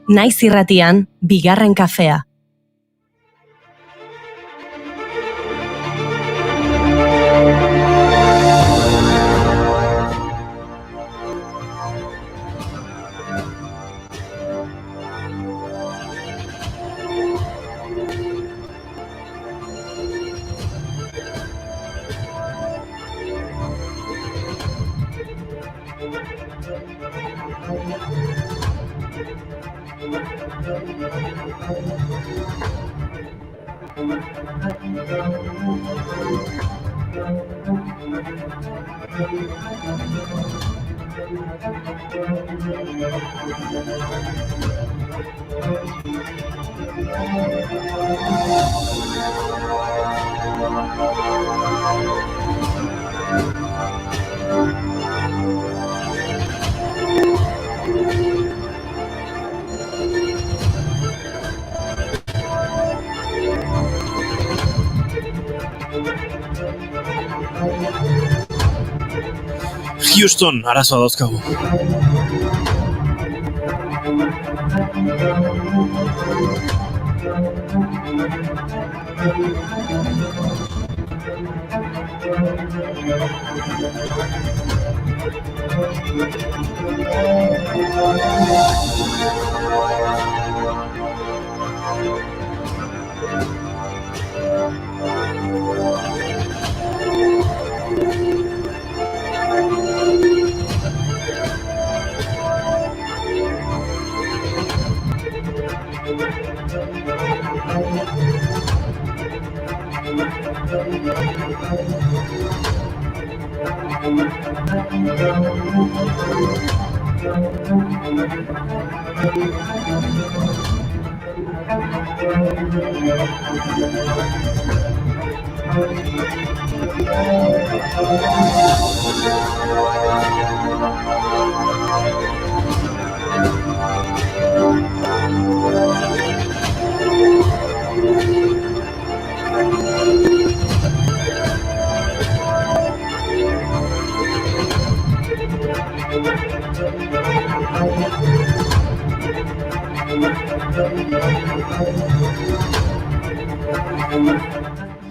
Naiz irratian, bigarren kafea. Houston, arazoa dauzkagu.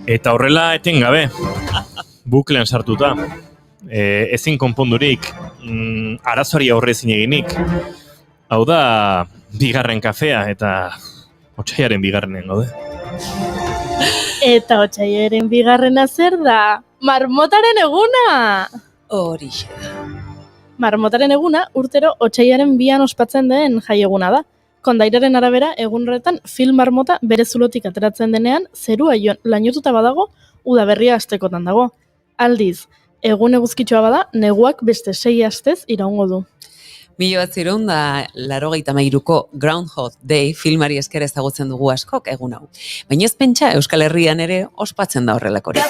Eta horrela etengabe, buklean sartuta, ezin konpondurik, arazoari aurre ezin eginik. Hau da, bigarren kafea eta otsaiaren bigarrenen gaude. Eta otsaiaren bigarrena zer da? Marmotaren eguna! Horixe da. Marmotaren eguna urtero otsaiaren 2an ospatzen den jaieguna da. Kondairaren arabera, egun horretan film marmota bere zulotik ateratzen denean, zerua lainotuta badago, udaberria astekotan dago. Aldiz, egun eguzkitsua bada, neguak beste 6 astez iraungo du. 1983ko Groundhog Day filmari esker ezagutzen dugu askok egun hau. Baina ez pentsa Euskal Herrian ere ospatzen da horrelakorik.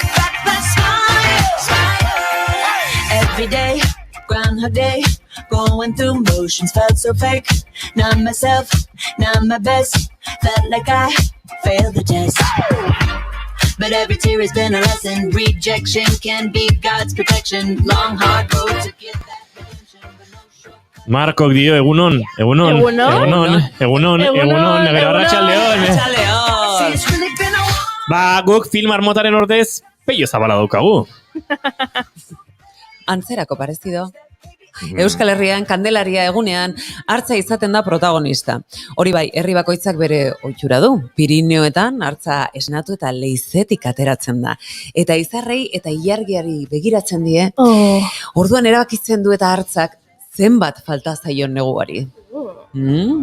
Groundhog Day, going through motions, felt so fake. Not myself, not my best. Felt like I failed the test. But every tear has been a lesson. Rejection can be God's protection. Long, hard road to get that redemption. Markok dio, egunon, arratsaldeon. Ba, guk film marmotaren ordez, peio zabala daukagu. Antzerako parezido. Euskal Herrian, Kandelaria egunean, hartza izaten da protagonista. Hori bai, herri bakoitzak bere ohitura du. Pirineoetan hartza esnatu eta leizetik ateratzen da. Eta izarrei eta ilargiari begiratzen die. Orduan erabakitzen du eta hartzak zenbat falta zaion neguari.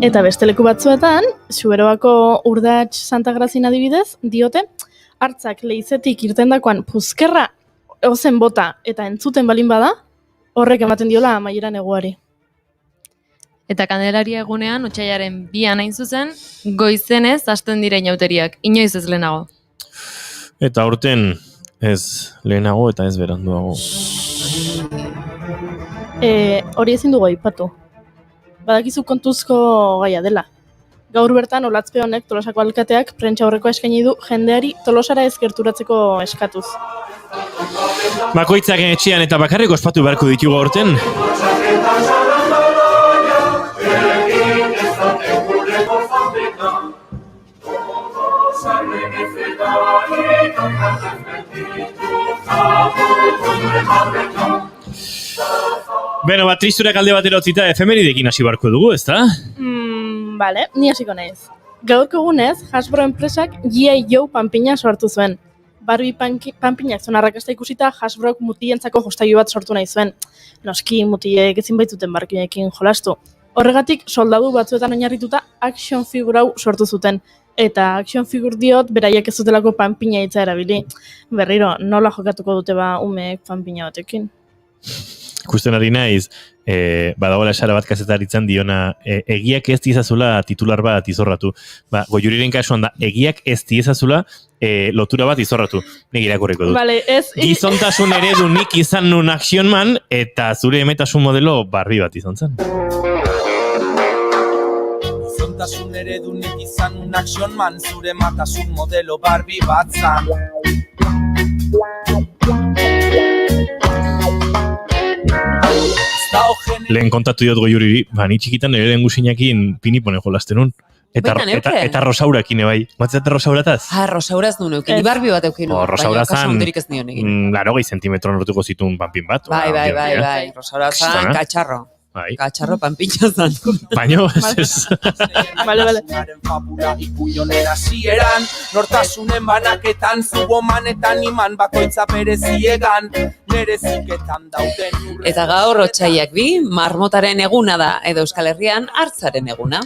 Eta beste leku batzuetan, Xuberoako Urdatx Santa Grazien adibidez, diote, hartzak leizetik irtendakoan puzkerra ozen bota eta entzuten balin bada, horrek ematen diola amaiera neguari. Eta Kandelaria egunean, otsaiaren 2an hain zuzen, goizenez hasten dira inauteriak, inoiz ez lehenago. Eta aurten ez lehenago eta ez beranduago. Hori ezin dugu aipatu. Badakizu kontuzko gaia dela. Gaur bertan Olatzpe honek Tolosako alkateak prentsa aurrekoa eskaini du jendeari Tolosara ez gerturatzeko eskatuz. Bakoitzak etxean eta bakarrik ospatu beharko ditugu aurten. Beno, tristurak alde batera utzita efemeridekin hasi barko dugu, ezta? Bale, ni hasiko naiz. Gaurko egunez, Hasbro enpresak G.I. Joe panpina sortu zuen. Barbie panpinak zuen arrakasta ikusita Hasbrok mutientzako jostailu bat sortu nahi zuen. Noski mutiek ezin baitzuten barkinekin jolastu. Horregatik, soldadu batzuetan oinarrituta action figure hau sortu zuten. Eta action figure diot, beraiek ez zutelako panpina hitza erabili. Berriro, nola jokatuko dute umeek panpina batekin? Ikusten ari naiz, badagoela esara bat kazetaritzan diona, egiak ez diezazula titular bat izorratu. Goiuriren kasuan da, egiak ez diezazula lotura bat izorratu. Nik irakurriko dut. Vale, Gizontasun eredunik izan nun Action Man, eta zure emetasun modelo Barbie bat izan zen. Gizontasun eredunik izan nun Action Man, zure matasun modelo Barbie bat zan. Lehen kontatu diot Goiuriri, ni txikitan ere den guzinakin pinipone jolasten nun. Eta rosaurakin bai. Matzate rosaurataz? Rosauraz duen eukin, Barbie bat eukin. Rosaurazan, 80 zentimetro nortuko zituen panpin bat. Bai. Rosaurazan, katxarro. Katxarro panpintxa zan. Baino, ez. Vale. Fabula ikuionera zieran, nortasunen banaketan, zubomanetan iman bakoitza bereziegan, nereziketan dauden urre. Eta gaur otsaiak bi, marmotaren eguna da, edo Euskal Herrian hartzaren eguna.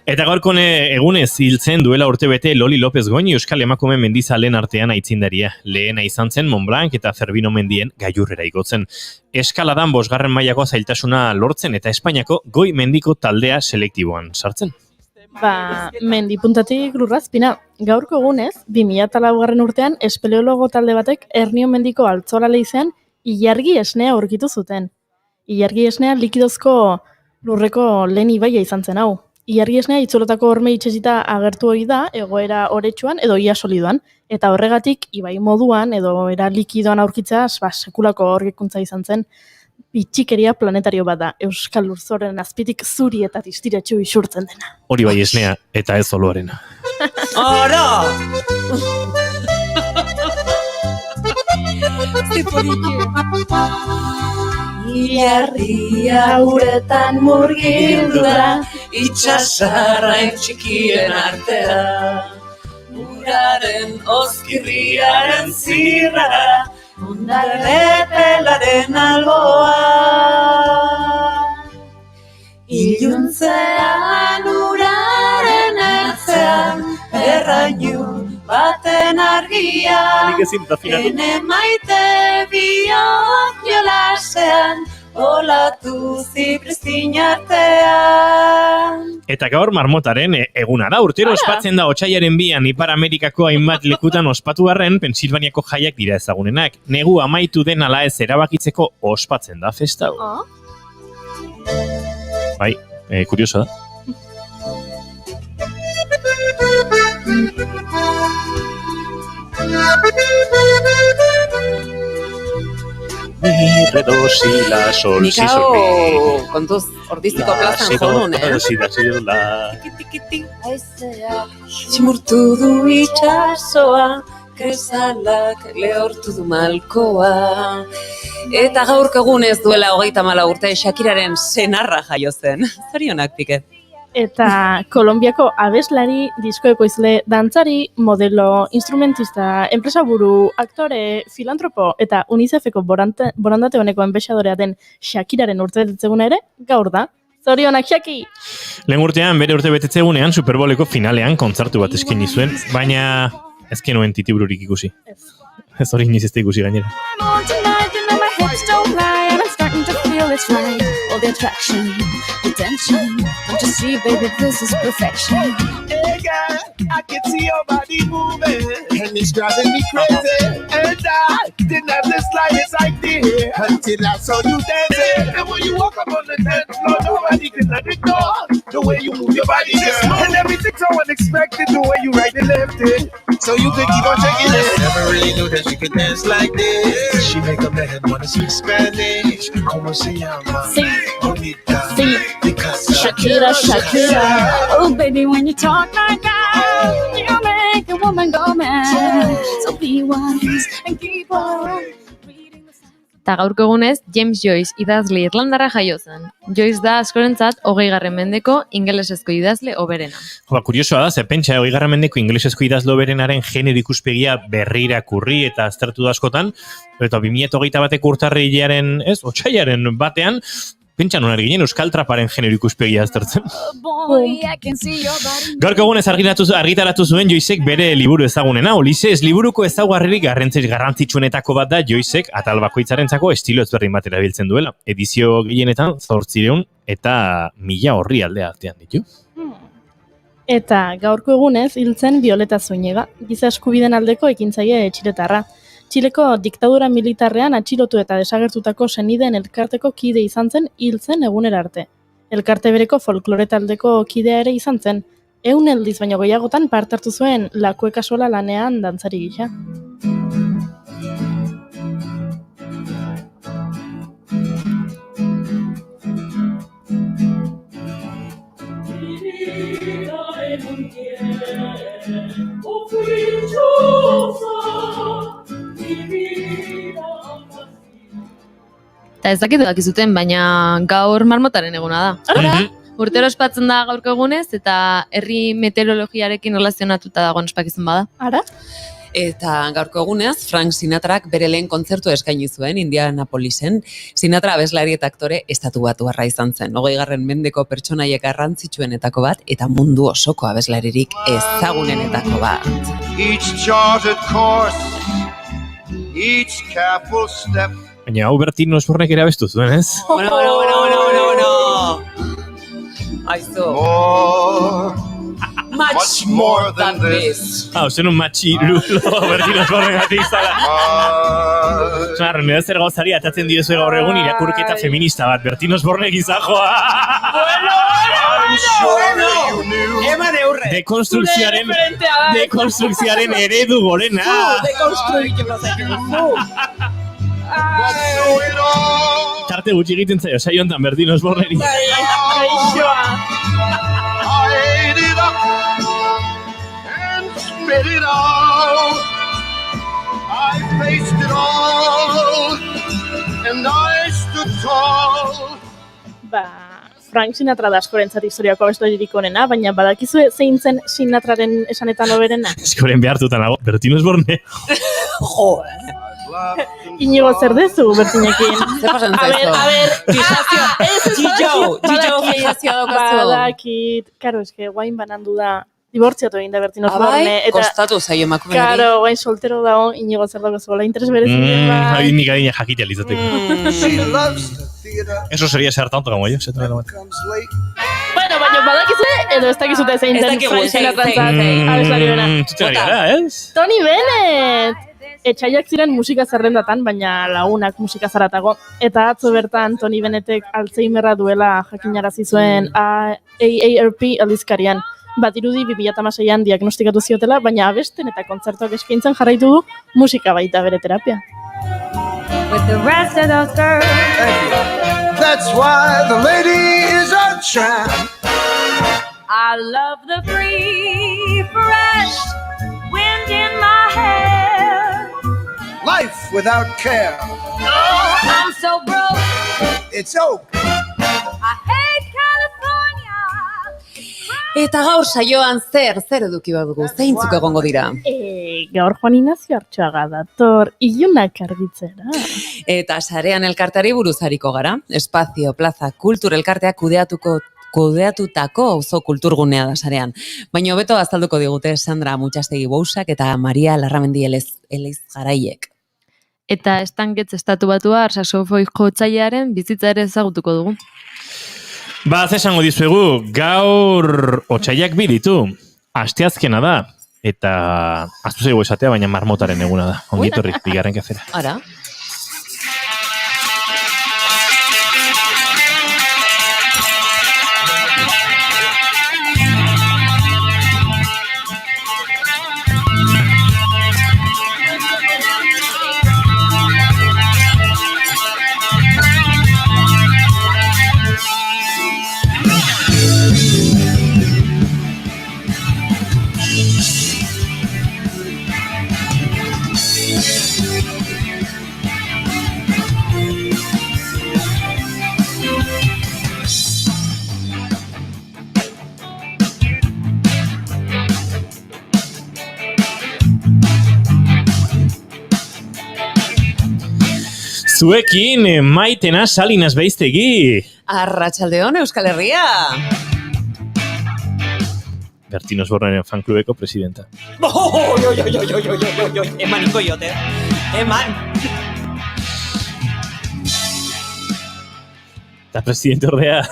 Eta gaurko egunez hiltzen duela urtebete Loli López Goñi Euskal emakume mendizalen artean aitzindaria. Lehena izan zen Montblanc eta Zerbino mendien gailurrera igotzen. Eskaladan 5. mailako zailtasuna lortzen eta Espainiako goi mendiko taldea selektiboan sartzen. Mendi puntatik lurrazpina. Gaurko egunez, 2004 urtean espeleologo talde batek Hernio mendiko altzora leizean ilargi esnea aurkitu zuten. Ilargi esnea likidozko lurreko lehen ibaia izan zen hau. Ilargi esnea itzolotako horme itxezita agertu hori da, egoera oretsuan edo ia solidoan, eta horregatik ibai moduan edo era likidoan aurkitzea sekulako aurkikuntza izan zen. Bitxikeria planetario bat da, Euskal Lurzoren azpitik zuri eta distiratxu isurtzen dena. Hori bai esnea eta ez oloarena. Oro! Ilargia uretan murgildu da, itxasarrain txikien artea. Uraren oskirriaren zirra, ondarrepelaren alboa. Iluntzean uraren ertzean, errainu baten argia. Ene maite biok jolasean, olatu zipristin artean. Eta gaur marmotaren eguna da. Urtero ospatzen da otsailaren 2an Ipar Amerikako hainbat lekutan ospatu arren, Pensilvaniako jaiak dira ezagunenak. Negu amaitu den ala ez erabakitzeko ospatzen da festa hau. Bai, kurioso da. Mi redosi la sol si sorri. Nikao, kontuz, ordiziko plazan jodun, Tximurtu du itxasoa, kresalak lehortu du malkoa. Eta gaurko egunez duela 34 urte Shakiraren senarra jaio zen. Zorionak, Pike. Eta Kolonbiako abeslari, diskoekoizle, dantzari, modelo, instrumentista, enpresaburu, aktore, filantropo eta UNICEFeko borondate honeko enbexadorea den Shakiraren urte betetzeguna ere gaur da. Zorionak, Shaki! Lehen urtean, bere urte betetzegunean, Super Bowleko finalean kontzertu bat eskaini zuen, baina ez genuen titibururik ikusi. Ez hori iniz ez da ikusi gainera. It's right, all the attraction, the tension. Don't you see, baby, this is perfection. Hey girl, I can see your body moving, and it's driving me crazy. And I didn't have the slightest idea until I saw you dancing. And when you walk up on the dance floor, nobody can ignore the way you move your body, girl. And everything's so unexpected, the way you right and left it, so you could keep on shaking it. Never really knew that she could dance like this. She make a man wanna speak Spanish. Como se llama? Sí. Bonita. Sí. Because Shakira, Shakira. Oh, baby, when you talk like that, you make your woman go mad. So be wise and keep on reading the signs. Eta gaurko egunez, James Joyce idazle irlandarra jaio zen. Joyce da askorentzat 20. mendeko ingelesezko idazle hoberena. Kuriosoa da, ze pentsa 20. mendeko ingelesezko idazle hoberenaren genero ikuspegia berrirakurri eta aztertu da askotan, eta 2021 bateko urtarrilaren, otsailaren batean, pentsa non ginen Euskal Traparen genero ikuspegia aztertzen. Boy, I can see your body. Gaurko egunez argitaratu zuen Joycek bere liburu ezagunena. Ulises liburuko ezaugarririk garrantzitsuenetako bat da Joycek atal bakoitzarentzako estilo ezberdin bat erabiltzen duela. Edizio gehienetan 800 eta 1000 orrialde artean ditu. Eta gaurko egunez hiltzen Violeta Zúñiga, giza eskubideen aldeko ekintzaile txiletarra. Txileko diktadura militarrean atxilotu eta desagertutako senideen elkarteko kide izan zen hiltzen egunera arte. Elkarte bereko folklore taldeko kidea ere izan zen. 100 aldiz baino gehiagotan parte hartu zuen La Cueca Sola lanean dantzari gisa. Eta ez dakit dakizuten, baina gaur marmotaren eguna da. Urtero ospatzen da gaurko egunez, eta herri meteorologiarekin relazionatuta dagoen ospakizun bada. Ara? Eta gaurko egunez, Frank Sinatrak bere lehen kontzertu eskaini zuen Indianapolisen. Sinatra abeslari eta aktore estatubatuarra izan zen. 20. mendeko pertsonaiek garrantzitsuenetako bat eta mundu osoko abeslaririk ezagunenetako bat. Each charted course, each careful step. Baina hau Bertino Osbornek ere abestu zuen, ez? Bueno. Aizu. Much more than this. Zen un matxi lulo Bertino Osbornek ati izala. Claro, nire zer gauzari atatzen diozu gaur egun irakurketa feminista bat. Bertino Osbornek izajoa. Eman eurre. Dekonstrukzioaren eredu gorena. Tarte gutxi egiten zaio, saio hontan Bertino Osborneri. I ate it up and spit it out. I faced it all and I stood tall. Frank Sinatra da askorentzat historiako abeslaririk onena, baina badakizue zein zen Sinatraren esanetan hoberena? Eskoren behartutan nago, Bertino Osborne. Jo, Inigo zer dezu, Bertinekin? Zer pasan zaizu? A ver, Gillo fijazioa daukazu. Badakit, karo, eske, guain banandu da, dibortziatu egin da Bertino Osborne. Kostatu zaio emakumenari. Karo, guain soltero dago, Inigo zer daukazu, la interes berezi. Hadi nik adina jakitea lizateko. She loves the theater. Eso sería ser tanto como yo. Comes late. Bueno, baina badakizue, edo ez dakizute zein den Frank Sinatrantzat abeslari bena. Tony Bennett! Etxaiak ziren musika zerrendatan, baina lagunak musika zaratago. Eta atzo bertan Tony Bennettek Alzheimerra duela jakinarazi zuen AARP aldizkarian. Badirudi 2016an diagnostikatu ziotela, baina abesten eta kontzertuak eskaintzen jarraitu du musika baita bere terapia. With the rest of those girls. That's why the lady is a tramp. I love the free, fresh wind in my hair. Life without care. Oh, I'm so broke. It's oak. I hate California. Eta gaur saioan zer eduki badugu, zeintzuk egongo dira. Gaur Juan Ignacio Artxoaga dator ilunak argitzera. Eta sarean elkarteari buruz ariko gara. Espazio Plaza Kultur elkarteak kudeatutako auzo kulturgunea da sarean. Baina hobeto azalduko digute Sandra Mutxastegi Bousak eta Maria Larramendi Eleiz Garaiek. Eta Estanketz estatu batua saxofoi jotzailearen bizitza ere ezagutuko dugu. Ba, esango dizuegu, gaur otsailak 2 ditu. Asteazkena da. Eta aztu zaigu esatea, baina marmotaren eguna da. Ongitorri, bigarren kafera. Ara. Zuekin, Maitena Salinas Beiztegi. Arratsaldeon Euskal Herria. Bertin Osborneren fanklubeko presidenta. Emaniko jote. Eman. Eta presidente ordea.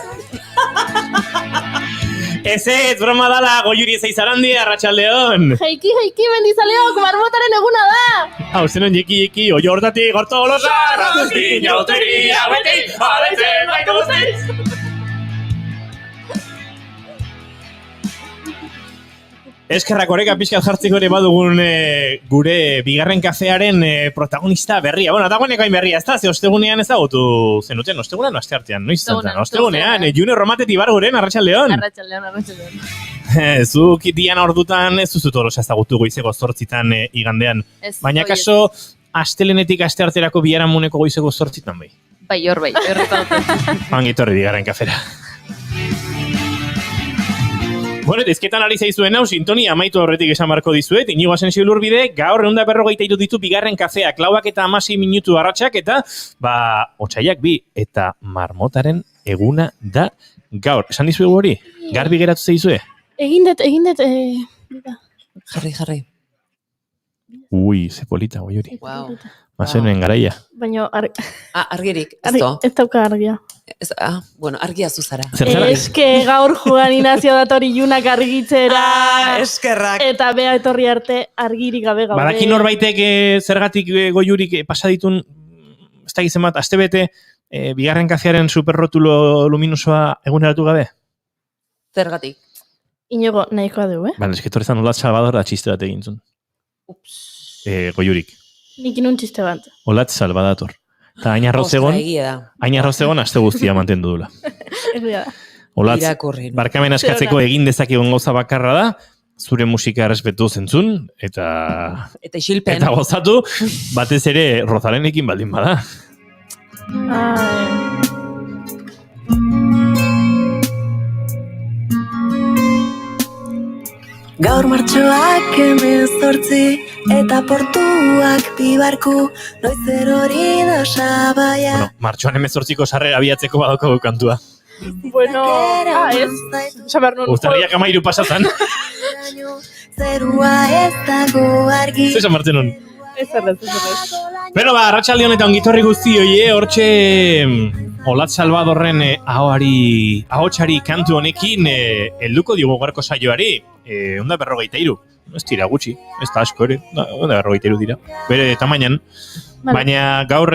Ez, broma dala, Goiuri Zeizarandi, arratsaldeon. Jaiki, mendizaleok, marmotaren eguna da! Hau, zenon jeki, oio hortatik, gorto golosa, razuti, jauteri, haueti, aletzen, baitu guztiz. Eskerrak oreka pixkat jartzeko ere badugun gure bigarren kafearen protagonista berria. Bueno, dagoeneko hain berria, ez da? Ze ostegunean ezagutu zenuten, ostegunean o asteartean, noiz zentan? Ostegunean, June Romatet Ibarguren, arratsaldeon. Arratsaldeon. Zuk dian ordutan ez duzu tolosa ezagutu goizeko 8 igandean. Baina kaso, astelenetik astearterako biharamuneko goizeko 8 bai. Bai, hor. Pangitorri bigarren kafera. Bueno, dizketan ari zaizuen hau, sintonia amaitu horretik esan barko dizuet, Inigo Asensio Ilurbide, gaur 153 ditu bigarren kafea, klauak eta 16 minutu arratsak, eta, otsaiak 2, eta marmotaren eguna da gaur. Esan dizuegu hori? Garbi geratu zaizue? Egin dut, Jarri. Ui, ze polita, goi hori. Wow. Mazenen garaia. Baina Argirik, esto. ez dauka argia. Bueno, argia zuzara. Eske gaur Juan Inazio datori junak argitzera. Eskerrak. Eta bea etorri arte argirik gabe gaude. Badaki norbaitek zergatik goiurik pasaditun, ez da gizien bat, astebete, bigarren kafearen superrotulo luminosoa eguneratu gabe? Zergatik. Inigo, nahikoa du, Bale, esketorrezan Olat Salvador da txiste bat egin zuen. Goiurik. Nik inun txiste bat. Olat Salvador. Eta hain arrozegon aste guztia mantendu dula. Egia da. Olatz, barkamen askatzeko egin dezakegon gauza bakarra da, zure musika errespetu zentzun, eta isilpen. Eta gozatu, batez ere Rozalenekin baldin bada. Gaur martxoak 18 eta portuak bibarku, noiz erori da sabaia. Bueno, martxoan 18ko sarrera abiatzeko badaukagu kantua. Bueno, ez. Uztarriak 13 pasatan. Zerua ez dago argi. Zesan martzen hon? Ez. Pero arratsaldeon eta ongitorri guzti hoie, hortxe Olat Salvadorren ahotsari kantu honekin helduko diogu gaurko saioari. 153. Ez tira gutxi, ez da asko ere, 153 dira. Bere tamainan, baina gaur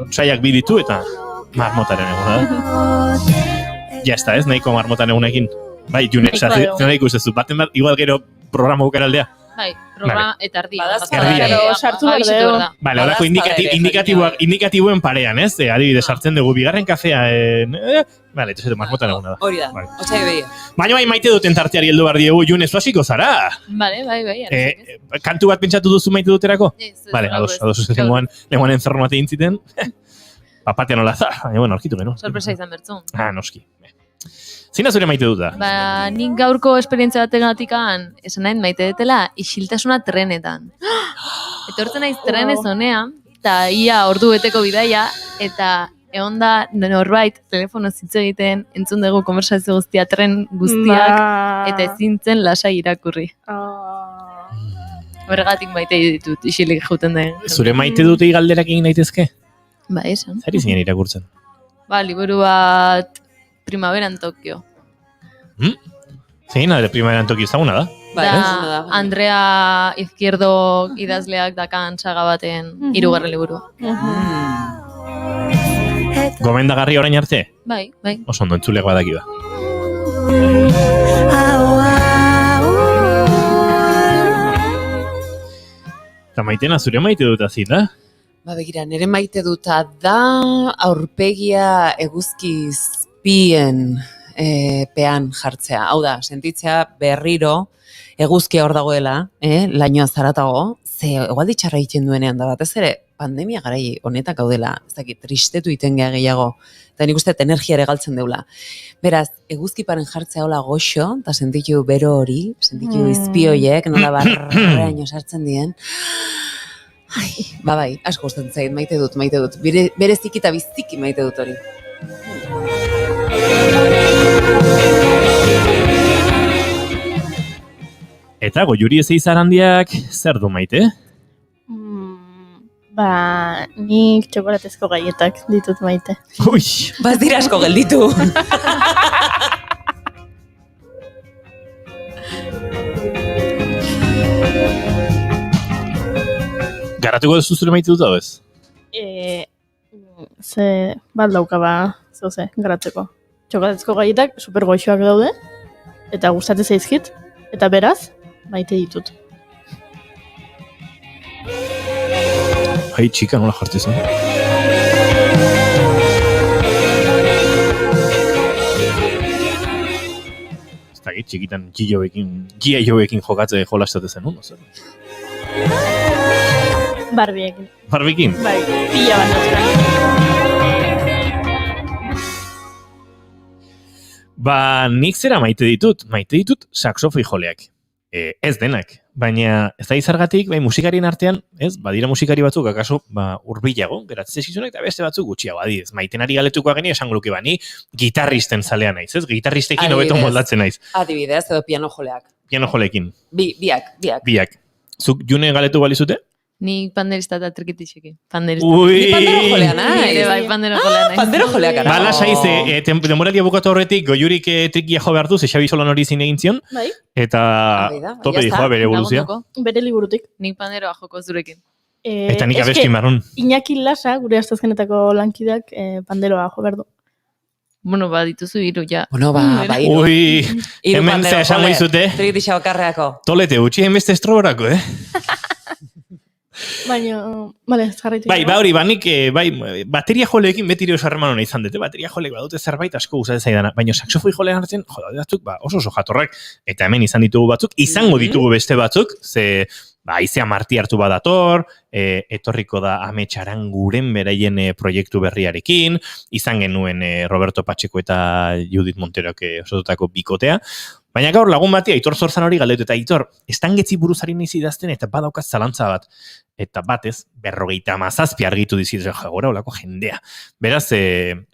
saiak 2 ditu eta marmotaren eguna da. Ja ez da ez, nahiko marmotaren egunekin. Bai, June, zena ikustezu, baten bat, igual gero programa bukaraldea. Bai, programa eta erdia. Sartu berdeo. Bale, horako indikatibuen parean, ez? Adibidez, sartzen dugu bigarren kafea. Bale, eta marmotan eguna da. Hori da, otxai behia. Baina maite duten tarteari heldu behar diegu, June, zuaziko zara? Bai. Kantu bat pentsatu duzu maite duterako? Bale, ados lenguan enzerro mate intziten. Papatean hola za, baina bueno, orkitu geno. Sorpresa izan bertzun. Noski. Zina zure maite duta? Nik gaurko esperientzia bategatikan esan nahi maite dutela isiltasuna trenetan. Etortzen naiz trenez honea, eta ia ordu beteko bidaia, eta egon da norbait telefono zitzo egiten, entzun dugu konversazio guztia, tren guztiak, eta ezintzen lasai irakurri. Horregatik maite ditut, isilik juten den. Zure maite dute galderak egin daitezke? Ba, esan. Zari zinen irakurtzen? Liburu bat Primaveran Tokio. Zein, Primaveran Tokio ezaguna da? Da, Andrea Izquierdo idazleak dakan saga baten 3. liburua. Gomendagarri orain arte? Bai. Oso ondo, entzuleak badaki da. Eta maitena, zure maite dut azit, da? Begira, nire maite duta da aurpegia eguzkizpien pean jartzea. Hau da, sentitzea berriro eguzkia hor dagoela, lainoa zaratago, ze egualdi txarra egiten duenean da batez ere, pandemia garai honetak gaudela, ez dakit, tristetu iten gehiago, eta nik uste energia ere galtzen deula. Beraz, eguzkiparen jartzea hola goxo, eta sentitu bero hori, sentitu izpioiek, nola barreaino sartzen dien, Ba bai, asko gustatzen zait, maite dut. Bereziki eta biziki maite dut hori. Eta Goiuri Ezeizarandiak zer du maite? Nik txokolatezko gaietak ditut maite. Ui! Baz dira asko gelditu. Garatuko duzu zure maite dut hau ez? Ze bat dauka zeuze, garatzeko. Txokolatezko gaietak super goxoak daude, eta gustatzen zaizkit, eta beraz, maite ditut. Ai, txika, nola jartzen zen? Ez da txikitan G.I. Joeekin jokatze jolastatu zen, no? Barbiekin. Barbiekin? Bai, pila bat nik zera maite ditut? Maite ditut saxofoi joleak. Ez denak, baina ez da izargatik, musikarien artean, badira musikari batzuk, akaso, urbilago, geratzen zizunak, eta beste batzuk gutxiago, adidez. Maitenari galetukoa geni, esango luke ni gitarristen zalea naiz, ez? Gitarristekin hobeto moldatzen naiz. Adibidez, edo piano joleak. Piano joleekin. Biak. Zuk June galetu balizute? Nik panderista eta trikitixekin. Panderista. Ui! Ni pandero jolea naiz. Nire bai, pandero jolea naiz. Pandero joleak ara. Bala saize, denboralia bukatu horretik, Goiurik trikia jo behar du, ze Xabi Solan hori zin egin zion, Bai, eta tope dijoa bere evoluzia. Lagunduko. bere liburutik. Nik panderoa joko zurekin. Eta nik abesti marrun. Iñaki Lasa, gure astazkenetako lankideak, panderoa jo behar du. Bueno, dituzu hiru, ja. Bueno, bai. Ui, hemen ze esango izute, Trikitixa bakarreako. tolete gutxi enbeste estroborako, Baina, bale, jarraitu. Bai, hori, nik, bateria joleekin beti ere harreman hona izan dute, bateria joleek badute zerbait asko gustatzen zaidana, baina saxofoi jolean hartzen, batzuk, oso jatorrak, eta hemen izan ditugu batzuk, izango ditugu beste batzuk, ze, Aizea Marti hartu badator, etorriko da Amets Aranguren beraien proiektu berriarekin, izan genuen Roberto Pacheco eta Judith Monteroak osotutako bikotea, baina gaur lagun bati Aitor Zorzan hori galdetu, eta Aitor, estangetzi buruzari nahiz idazten, eta badaukaz zalantza bat, eta batez, 57 argitu dizit, jagora olako jendea. Beraz,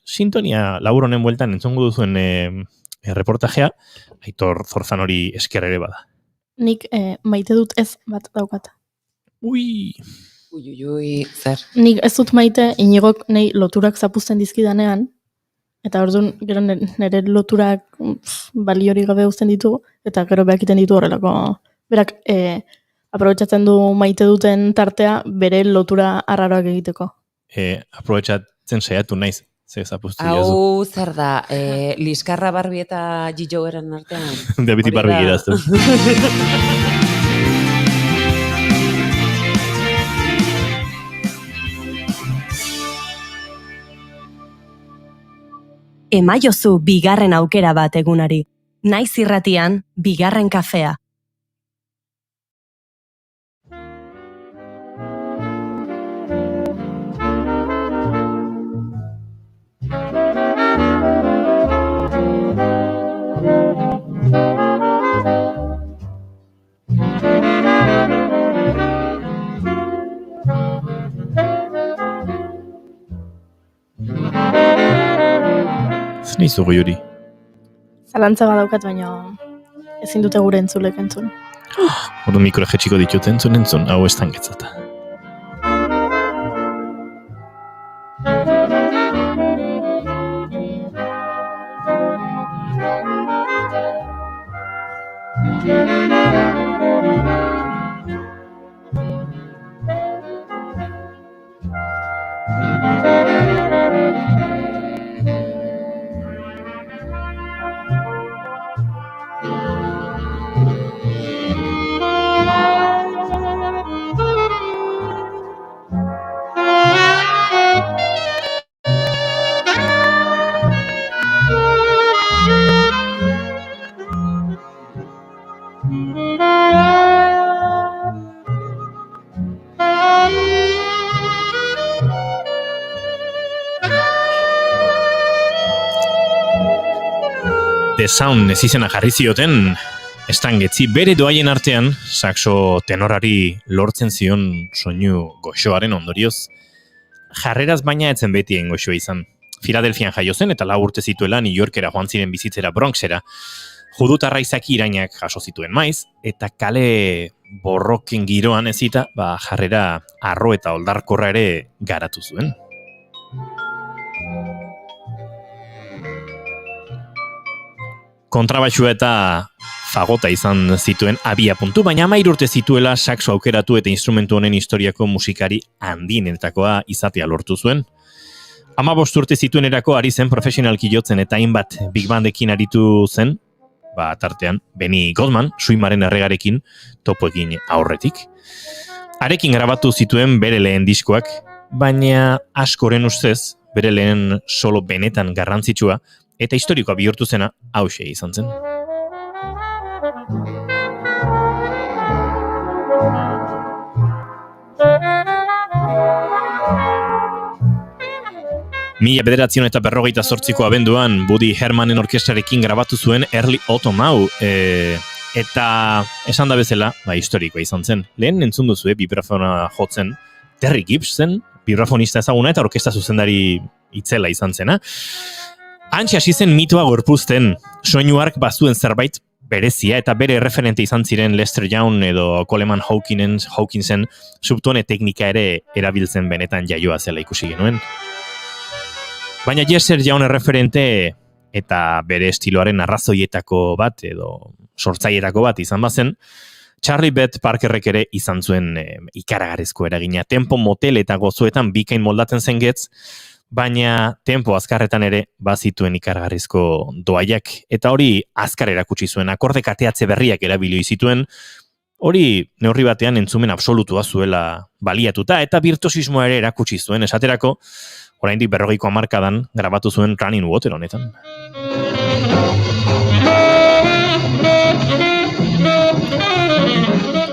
sintonia labur honen bueltan entzongo duzuen reportajea, Aitor Zorzan hori esker ere bada. Nik maite dut ez bat daukat. Ui, zer. Nik ez dut maite Iñigok nahi loturak zapuzten dizkidanean, eta orduan gero nire loturak baliori gabe uzten ditugu, eta gero behak iten ditu horrelako. Berak aprobetxatzen du maite duten tartea bere lotura arraroak egiteko. Aprobetxatzen saiatu naiz, ze zapuztu jazu. Hau zer da, Liskarra Barbie eta Gillo eren artean? Diabeti Barbie giraztu. Emaiozu bigarren aukera bat egunari. Naiz irratian, bigarren kafea. Zer nizu Goiuri? Zalantza badaukat, baina ezin dute gure entzulek entzun. Horo mikro jetxiko ditut entzun, hau ez tangetzata. The Sound ez izena jarri zioten Estangetzi bere doaien artean, saxo tenorari lortzen zion soinu goxoaren ondorioz, jarreraz baina etzen betien goxoa izan. Filadelfian jaio zen eta 4 urte zituela New Yorkera joan ziren bizitzera Bronxera, judutarra izaki irainak jaso zituen maiz, eta kale borroken giroan ezita, jarrera arro eta oldarkorra ere garatu zuen. Kontrabaxua eta fagota izan zituen abia puntu, baina 13 urte zituela saxo aukeratu eta instrumentu honen historiako musikari handienetakoa izatea lortu zuen. 15 urte zituenerako ari zen profesionalki jotzen eta hainbat big bandekin aritu zen, tartean Benny Goodman, Suimaren erregarekin topoekin aurretik. Harekin grabatu zituen bere lehen diskoak, baina askoren ustez bere lehen solo benetan garrantzitsua eta historikoa bihurtu zena hauxe izan zen. Mila 1958ko abenduan Woody Hermanen orkestrarekin grabatu zuen Early Autumn hau, eta esan da bezala, historikoa izan zen. Lehen entzun duzue vibrafona jotzen Terry Gibbs zen, vibrafonista ezaguna eta orkestra zuzendari itzela izan zena. Hantxe hasi zen mitoa gorpuzten, soinu hark bazuen zerbait berezia eta bere referente izan ziren Lester Young edo Coleman Hawkinsen subtone teknika ere erabiltzen benetan jaioa zela ikusi genuen. Baina Lester Young referente eta bere estiloaren arrazoietako bat edo sortzaietako bat izan bazen, Charlie Beth Parkerrek ere izan zuen ikaragarrizko eragina. Tempo motel eta gozoetan bikain moldatzen zen getz, baina tempo azkarretan ere bazituen ikaragarrizko doaiak, eta hori azkar erakutsi zuen, akorde kateatze berriak erabili zituen, hori neurri batean entzumen absolutua zuela baliatuta, eta virtuosismoa ere erakutsi zuen, esaterako, oraindik 40ko hamarkadan grabatu zuen Running Water honetan.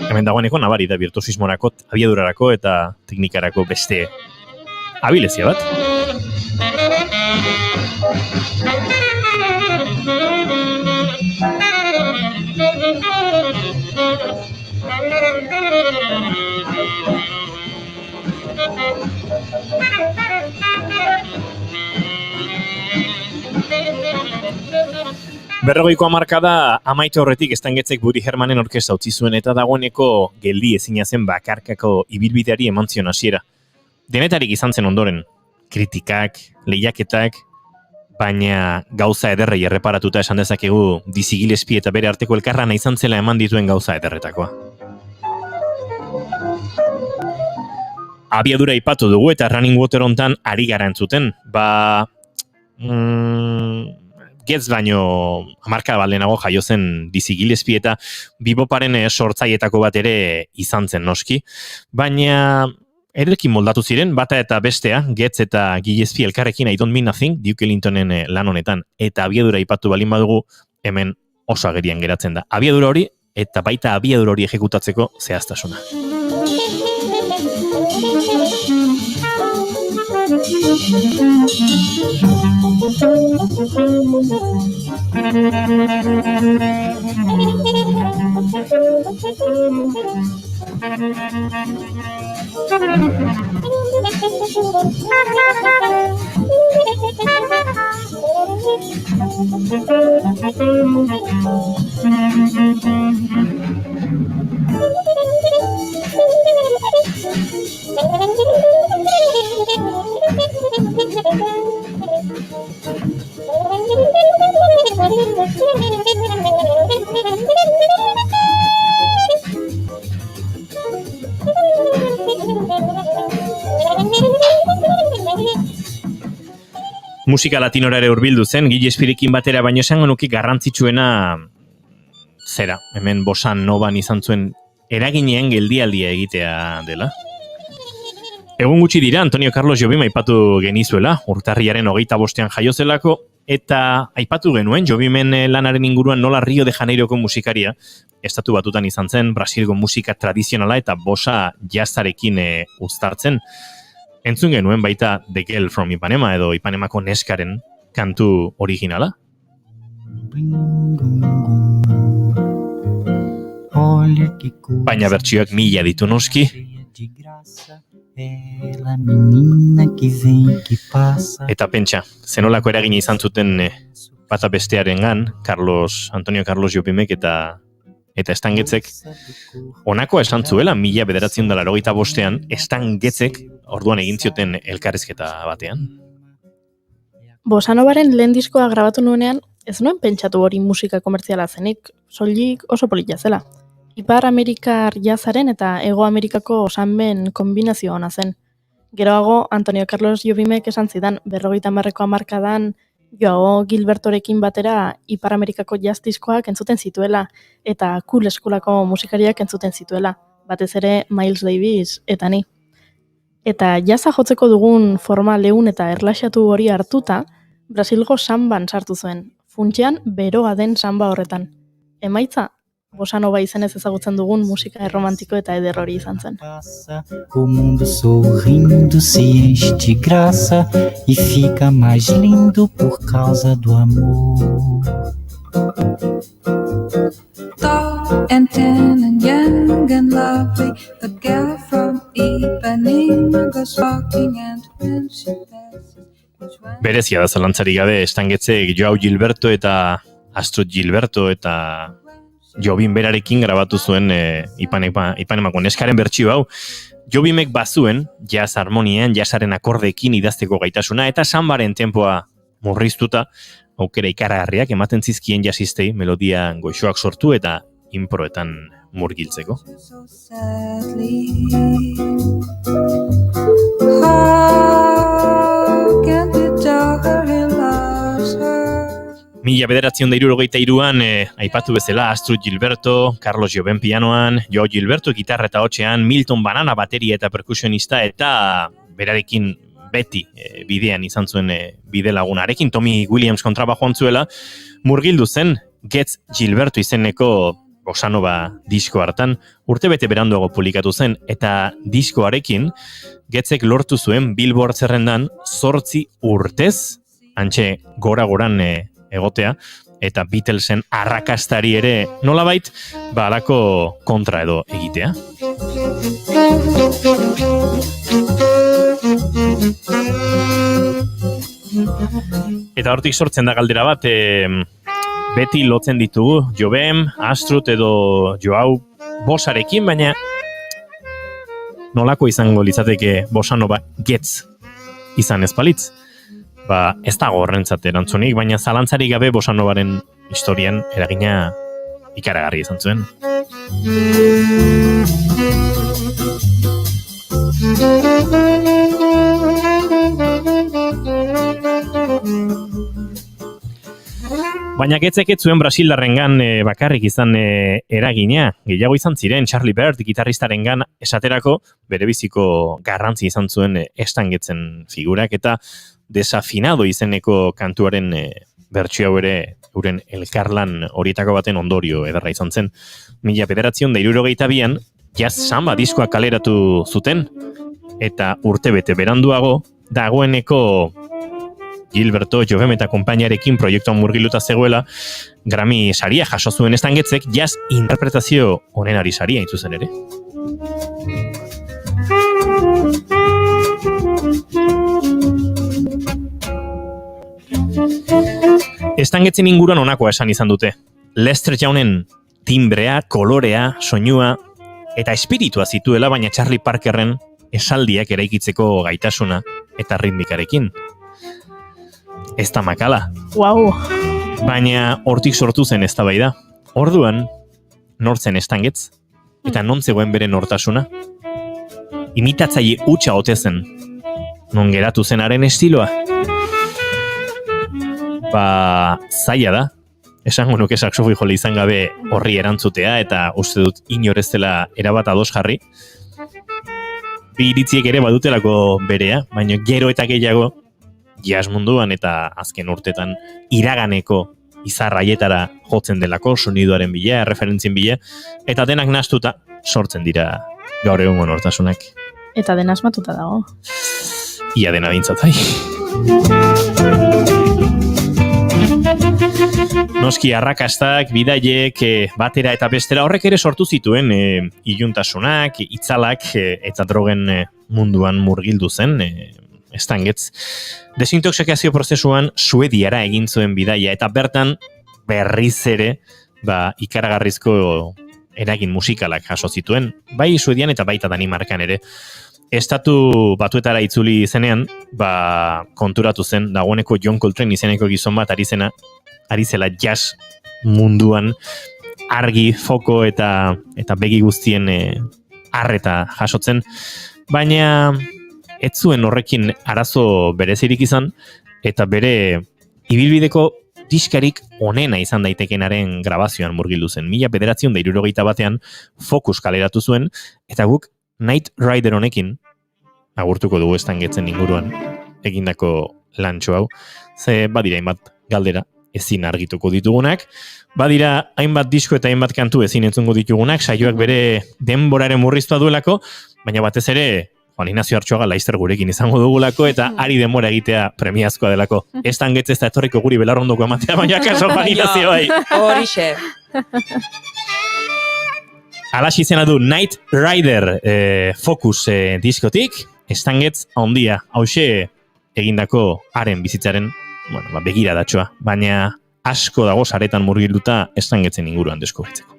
Hemen dagoeneko nabari da virtuosismorako, abiadurarako eta teknikarako beste abilezia bat. Berrogeiko hamarkada amaitu horretik estangetzek Woody Hermanen orkestra utzi zuen eta dagoeneko geldi ezina zen bakarkako ibilbideari eman zion hasiera. Denetarik izan zen ondoren, kritikak, lehiaketak, baina gauza ederrei erreparatuta esan dezakegu Dizzy Gillespie eta bere arteko elkarrana izan zela eman dituen gauza ederretakoa. Abiadura aipatu dugu eta Running Water hontan ari gara entzuten, Getz baino hamarkada bat lehenago jaio zen Dizzy Gillespie eta beboparen sortzaietako bat ere izan zen noski, baina erekin moldatu ziren, bata eta bestea, Getz eta Gillespie elkarrekin I Don't Mean Nothing, Duke Ellingtonen lan honetan, eta abiadura aipatu balin badugu, hemen oso agerian geratzen da. Abiadura hori, eta baita abiadura hori ejekutatzeko zehaztasuna. Musika latinora ere hurbildu zen, Gillespierekin batera, baino esango nuke garrantzitsuena zera, hemen bosan noban izan zuen eraginean geldialdia egitea dela. Egun gutxi dira, Antonio Carlos Jobim aipatu genizuela, urtarriaren 25ean jaio zelako, eta aipatu genuen Jobimen lanaren inguruan nola Rio de Janeiroko musikaria, estatu batutan izan zen, Brasilgo musika tradizionala eta bosa jazzarekin uztartzen. Entzun genuen baita The Girl from Ipanema edo Ipanemako neskaren kantu originala. Baina bertsioak mila ditu noski. Eta pentsa, zenolako eragina izan zuten bata bestearengan, Antonio Carlos Jopimek eta Estangetzek, honako esan zuela 1985 Estangetzek orduan egin zioten elkarrizketa batean. Bosanovaren lehen diskoa grabatu nuenean, ez nuen pentsatu hori musika komertziala zenik, soilik oso polita zela. Ipar Amerikar jazaren eta Hego Amerikako osanben kombinazio ona zen. Geroago, Antonio Carlos Jopimek esan zidan, 50ko hamarkadan Joao Gilbertorekin batera Ipar Amerikako jazz diskoak entzuten zituela, eta cool eskulako musikariak entzuten zituela, batez ere Miles Davis eta ni. Eta jazza jotzeko dugun forma leun eta erlaxatu hori hartuta, Brasilgo samban sartu zuen, funtsean beroa den samba horretan. Emaitza, bosanova izenez ezagutzen dugun musika erromantiko eta eder hori izan zen. O mundo sorrindo se enche de graça e fica mais lindo por causa do amor. Tall and tan and young and lovely, the girl from Ipanema goes walking and when she passes. Berezia da zalantzarik gabe Estangetzek Joao Gilberto eta Astrid Gilberto eta Jobim berarekin grabatu zuen Ipanemako neskaren bertsio hau. Jobimek bazuen jazz harmonian, jazzaren akordeekin idazteko gaitasuna eta sambaren tempoa murriztuta aukera ikaragarriak ematen zizkien jazzistei melodia goixoak sortu eta inproetan murgiltzeko. Mila 1963an aipatu bezala Astrid Gilberto, Carlos Joven pianoan, Joao Gilberto gitarra eta hotxean, Milton Banana bateria eta perkusionista eta berarekin beti bidean izan zuen bide lagunarekin, Tommy Williams kontrabajoan zuela, murgildu zen Getz Gilberto izeneko bosanova disko hartan, urtebete beranduago publikatu zen, eta diskoarekin Getzek lortu zuen Billboard zerrendan 8 urtez, antxe gora-goran egotea, eta Beatlesen arrakastari ere nolabait, halako kontra edo egitea. Eta hortik sortzen da galdera bat, beti lotzen ditugu Jobem, Astrid edo Joao bosarekin, baina nolako izango litzateke bosanova Getz izan ez balitz? Ez dago horrentzat erantzunik, baina zalantzarik gabe bosanovaren historian eragina ikaragarri izan zuen. Baina Getzek ez zuen Brasildarrengan bakarrik izan eragina, gehiago izan ziren Charlie Bird gitarristarengan esaterako berebiziko garrantzi izan zuen Estangetzen figurak eta desafinado izeneko kantuaren bertsio hau ere euren elkarlan horietako baten ondorio ederra izan zen. 1962an jazz samba diskoa kaleratu zuten eta urtebete beranduago dagoeneko Gilberto Jovem eta konpainiarekin proiektuan murgiluta zegoela Grammy saria jaso zuen Estangetzek jazz interpretazio onenari saria hain zuzen ere. Estangetzen inguruan honakoa esan izan dute. Lester Jaunen timbrea, kolorea, soinua eta espiritua zituela, baina Charlie Parkerren esaldiak eraikitzeko gaitasuna eta ritmikarekin. Ez da makala. Wow. Baina hortik sortu zen eztabaida. Orduan, nortzen Estangetz eta non zegoen bere nortasuna? Imitatzaile hutsa ote zen. Non geratu zenaren estiloa? Zaila da. Esango nuke saxofoi jole izan gabe horri erantzutea eta uste dut inor ez dela erabat ados jarri. Bi iritziek ere badutelako berea, baina gero eta gehiago jazz munduan eta azken urtetan iraganeko izarraietara jotzen delako soniduaren bila, referentzien bila, eta denak nahastuta sortzen dira gaur egungo nortasunak. Eta dena asmatuta dago. Ia dena dintzat, bai. Noski arrakastak, bidaiek, batera eta bestera horrek ere sortu zituen iluntasunak, itzalak eta drogen munduan murgildu zen, estangetz. Desintoxikazio prozesuan Suediara egin zuen bidaia eta bertan berriz ere ikaragarrizko eragin musikalak jaso zituen, bai Suedian eta baita Danimarkan ere. Estatu Batuetara itzuli zenean, konturatu zen, dagoeneko John Coltrane izeneko gizon bat ari zela jazz munduan argi, foko eta begi guztien arreta jasotzen, baina ez zuen horrekin arazo berezirik izan, eta bere ibilbideko diskarik onena izan daitekenaren grabazioan murgildu zen. 1961 Focus kaleratu zuen, eta guk Night Rider honekin agurtuko dugu estangetzen inguruan egindako lantxo hau. Ze badira hainbat galdera ezin argituko ditugunak, badira hainbat disko eta hainbat kantu ezin entzungo ditugunak, saioak bere denboraren murriztua duelako, baina batez ere Juan Ignacio Artxoaga laizter gurekin izango dugulako eta ari denbora egitea premiazkoa delako. Estangetz ez da etorriko guri belarrondoko ematea, baina kaso Juan Ignacio bai. Horixe. Alax izena du Night Rider Focus diskotik, estangetz handia, hause egindako haren bizitzaren begiradatxoa, baina asko dago saretan murgilduta estangetzen inguruan deskubritzeko.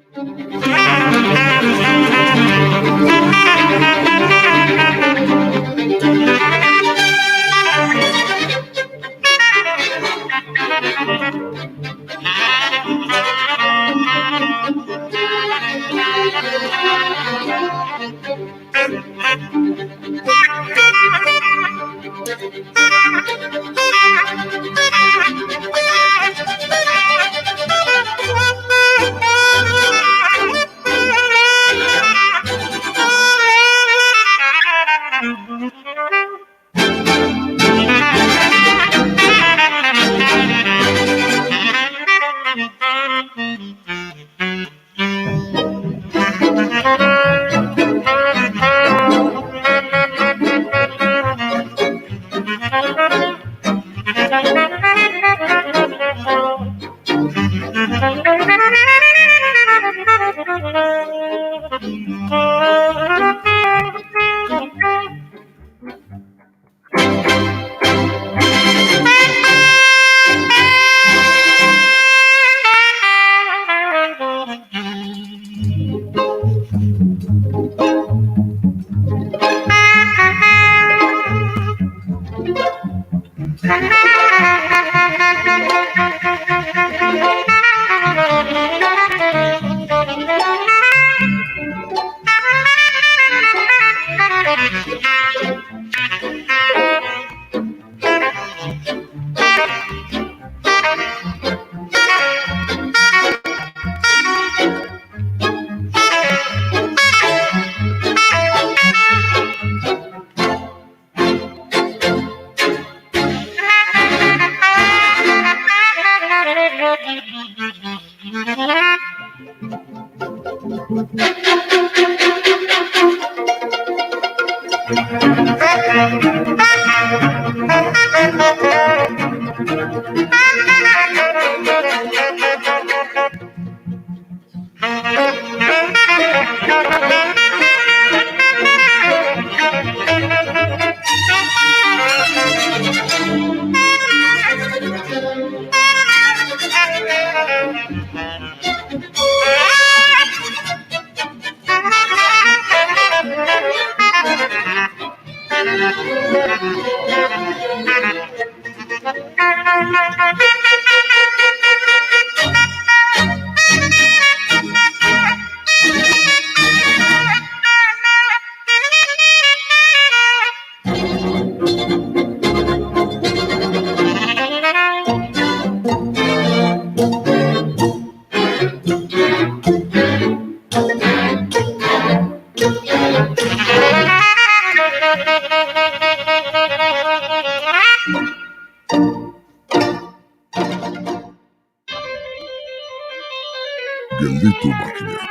Gelditu makinak.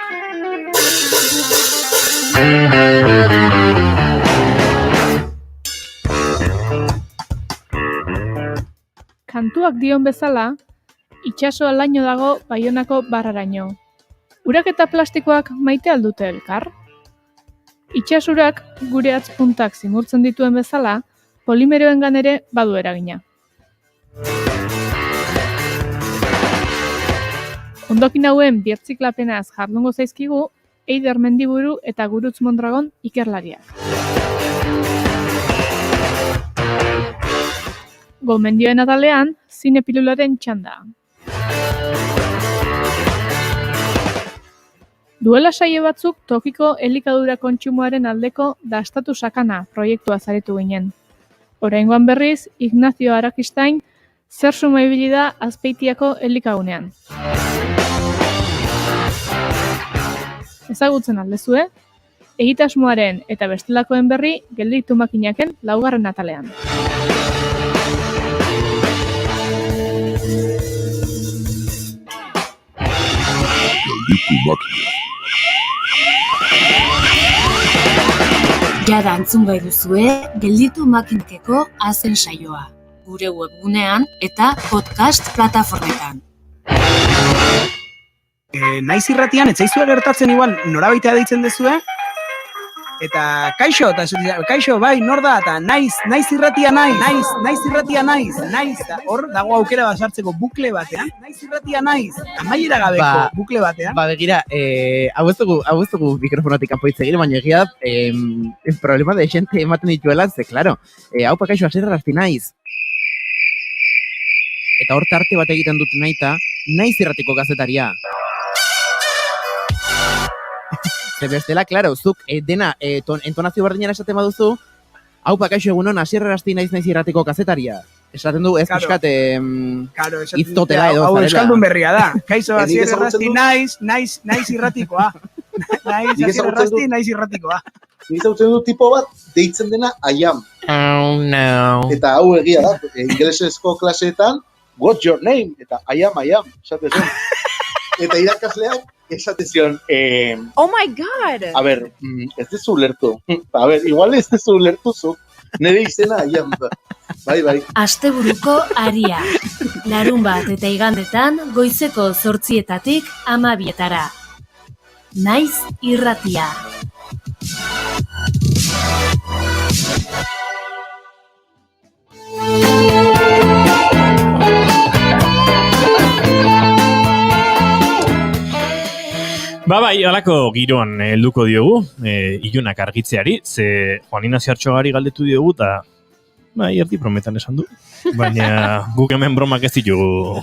Kantuak dion bezala, Itxasoa laino dago Baionako barraraino. Urak eta plastikoak maite aldute elkar? Itxasurak gure atzpuntak zimurtzen dituen bezala, polimeroengan ere badu eragina. Ondokin hauen birtziklapenaz jardungo zaizkigu, Eider Mendiburu eta Gurutz Mondragon ikerlariak. Gomendioen atalean, zinepilularen txanda. Duela saio batzuk tokiko elikadura kontsumoaren aldeko dastatu sakana proiektua zaretu ginen. Oraingoan berriz, Ignacio Arakistain zer suma ibili da Azpeitiako elikagunean. Ezagutzen aldezue, egitasmoaren eta bestelakoen berri gelditu makinaken 4. atalean. Jada antzun bai duzue, gelditu makinkeko azen saioa. Gure webgunean eta podcast plataformetan. Naiz irratian, etzaizue gertatzen igual norabaitea deitzen dezue, eta kaixo, bai, nor da, eta naiz irratia naiz, eta hor dago aukera basartzeko bukle batean, naiz irratia naiz, amaiera gabeko bukle batean. Ba, begira, hau ez dugu mikrofonatik kanpo hitz egin, baina egia da, problema de xente ematen dituela, ze, claro, hau pa kaixo, Asierrarasti naiz. Eta hor tarte bat egiten dut naita, naiz irratiko gazetaria. Bestela, klaro, zuk dena entonazio berdinean esaten baduzu, hau pakaixo egunon, Asierrarasti naiz irratiko kazetaria. Esaten du, ez pixkat iztotela edo. Hau euskaldun berria da. Kaixo, Asierrarasti naiz irratikoa. Asierrarasti naiz irratikoa. Ni zautzen du tipo bat, deitzen dena I am. Oh, no. Eta hau egia da, ingelesezko klaseetan, what's your name? Eta I am, esate zen. Eta irakasleak, esate zion, oh my god! A ber, ez dezu ulertu. A ber, igual ez dezu ulertu zuk. Nire izena, aian, bai. Asteburuko aria. Larunbat eta igandetan, goizeko 8:00 12:00. Naiz irratia. Bai, alako giroan helduko diogu, ilunak argitzeari, ze Juan Ignacio Artxogari galdetu diogu, eta erdi brometan esan du. Baina guk hemen bromak ez ditugu.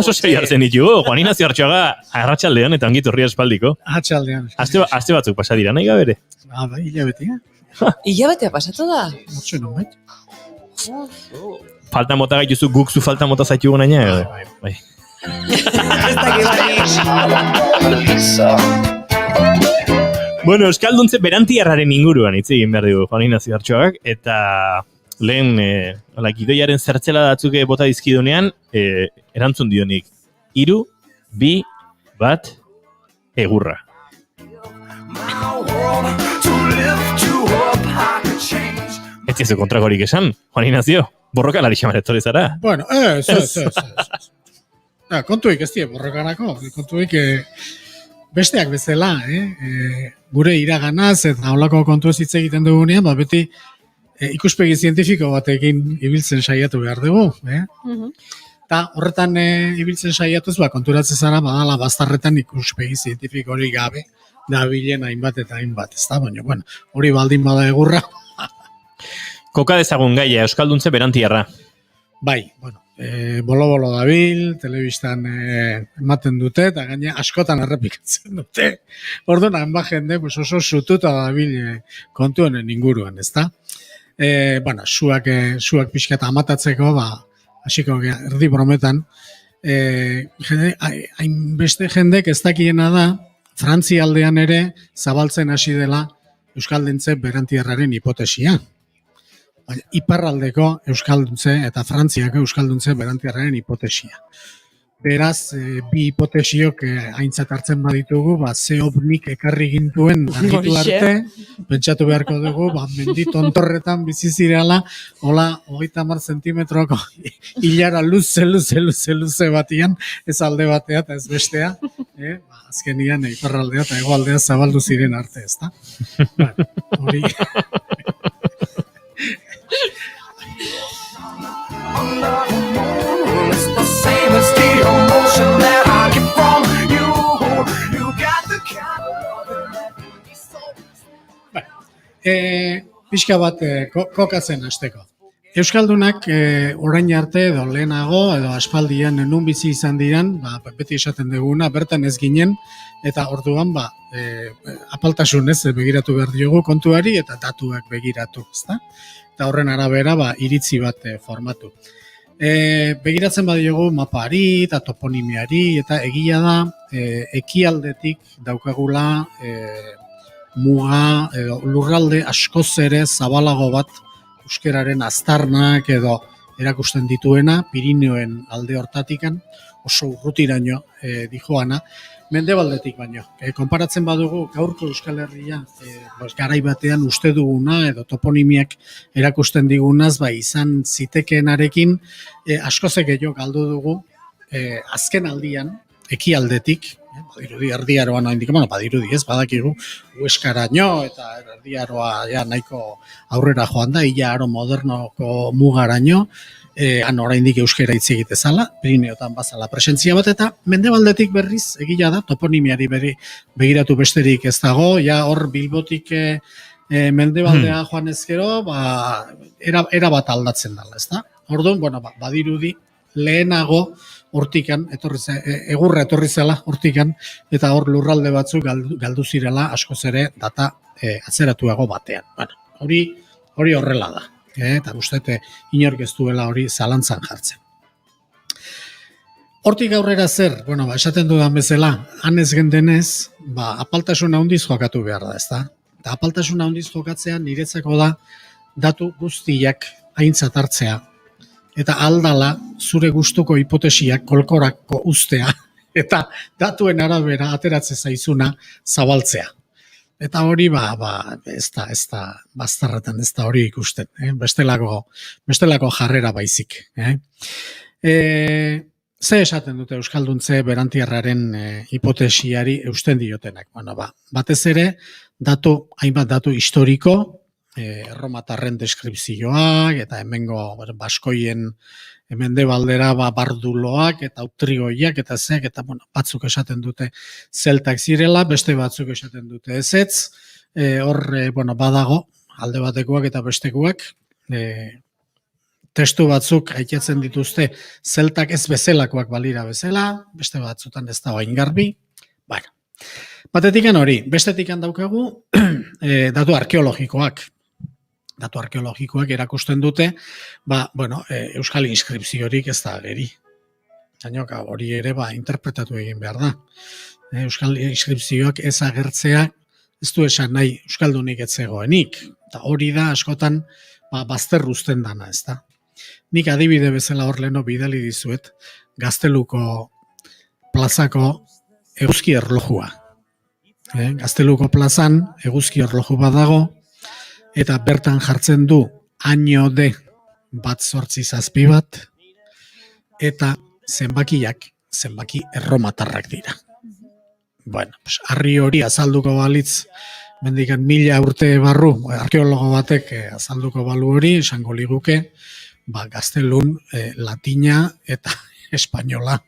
Oso sei hartzen ditugu, Juan Ignacio Artxoga arratsaldean eta ongitorri espaldiko. Arratsaldean. Aste batzuk pasa dira, nahi gabere? Bai, hilabetea. Hilabetea pasatu da? Hortxe non bai. Falta mota gaituzu, guk zu falta mota zaitugu naina? Bai. Bueno, euskalduntze berantiarraren inguruan hitz egin behar dugu Juan Ignacio Artxogak, eta lehen gidoiaren zertzela datzuke bota dizkidunean, erantzun dionik 3, 2, 1, egurra. Ez zizu kontrakorik esan, Juan Ignacio, borrokalari xamaretorri zara. Bueno, ez. Kontuik ez die borrokarako, kontuik besteak bezala, gure iraganaz eta holako kontu ez hitz egiten dugunean, beti ikuspegi zientifiko batekin ibiltzen saiatu behar dugu. Eta horretan ibiltzen saiatuz, konturatzen zara badala bastarretan ikuspegi zientifiko hori gabe, da bilen hainbat eta hainbat, ez da, baina, hori baldin bada egurra. Koka dezagun gaia, euskalduntze berantiarra. Bai, bolo-bolo dabil, telebistan ematen dute, eta gaine askotan errepikatzen dute. Orduan, hanba jende oso sututa dabil kontu honen inguruan, ezta? Suak pixka eta amatatzeko, hasiko erdi brometan, hainbeste jendek ez dakiena da, Frantzia aldean ere zabaltzen hasi dela euskaldentze berantiarraren hipotesia. Iparraldeko euskalduntze eta Frantziako euskalduntze berantiarraren hipotesia. Beraz, bi hipotesiok aintzat hartzen baditugu, ze ovnik ekarri gintuen argitu Horixe. arte, pentsatu beharko dugu, mendi tontorretan bizi zirela, hola, 30 zentimetroko hilara luze batian, ez alde batea eta ez bestea, azkenian iparraldea eta hegoaldea zabaldu ziren arte, ezta? Hori... It's the same as the emotion that I get from you. You got the kind of love that makes me so. Pixka bat kokatzen hasteko. Euskaldunak orain arte edo lehenago edo aspaldian nun bizi izan diran, beti esaten duguna, bertan ez ginen, eta orduan apaltasunez begiratu behar diogu kontuari eta datuak begiratu, ezta? Eta horren arabera iritzi bat formatu. Begiratzen badiogu mapari eta toponimiari eta egia da ekialdetik daukagula muga edo lurralde askoz ere zabalago bat euskararen aztarnak edo erakusten dituena Pirineoen alde hortatikan oso urrutiraino dijoana mendebaldetik baino. Konparatzen badugu gaurko Euskal Herria garai batean uste duguna edo toponimiak erakusten digunaz izan zitekeenarekin askoz gehiago galdu dugu azken aldian ekialdetik, badirudi erdiaroan oraindik, badirudi ez badakigu Hueskaraino eta erdiaroa nahiko aurrera joan da, ia aro modernoko mugaraino, han oraindik euskara hitz egitezala, Pirineotan bazala presentzia bat eta mendebaldetik berriz egia da toponimiari begiratu besterik ez dago, hor Bilbotik mendebaldea joan ezkero, era bat aldatzen dela, ezta? Orduan, badirudi lehenago hortikan, egurra etorri zela hortikan, eta hor lurralde batzuk galdu zirela askoz ere data atzeratuago batean. Hori horrela da, eta uste inork ez duela hori zalantzan jartzen. Hortik aurrera zer, esaten dudan bezala, han ez gendenez, apaltasuna handiz jokatu behar da, ezta? Eta apaltasuna handiz jokatzean niretzako da datu guztiak aintzat hartzea, eta aldala zure gustuko hipotesiak kolkorako ustea, eta datuen arabera ateratzen zaizuna zabaltzea. Eta hori ez da bazterretan ez da hori ikusten, bestelako jarrera baizik. Ze esaten dute Euskalduntze Berantiarraren hipotesiari eusten diotenak. Batez ere, hainbat datu historiko, erromatarren deskripzioak, eta hemengo baskoien mendebaldera barduloak, eta utrigoiak, eta zeak, eta batzuk esaten dute zeltak zirela, beste batzuk esaten dute ezetz, hor badago, alde batekoak eta bestekoak, testu batzuk aitatzen dituzte zeltak ez bezalakoak balira bezala, beste batzutan ez da hain garbi, batetikan hori, bestetikan daukagu datu arkeologikoak. Datu arkeologikoak erakusten dute, euskal inskripziorik ez da ageri. Hori ere interpretatu egin behar da. Euskal inskripzioak ez agertzea, ez du esan nahi euskaldunik ez zegoenik. Eta hori da askotan bazterruzten dana, ez da. Nik adibide bezala hor leheno bidali dizuet, Gazteluko plazako eguzki erlojua. Gazteluko plazan eguzki erloju bat dago, eta bertan jartzen du año de 187 bat, eta zenbaki erromatarrak dira. Harri hori azalduko balitz, mendikan 1000 urte barru, arkeologo batek azalduko balu hori, esango liguke, Gaztelun, latina eta espainola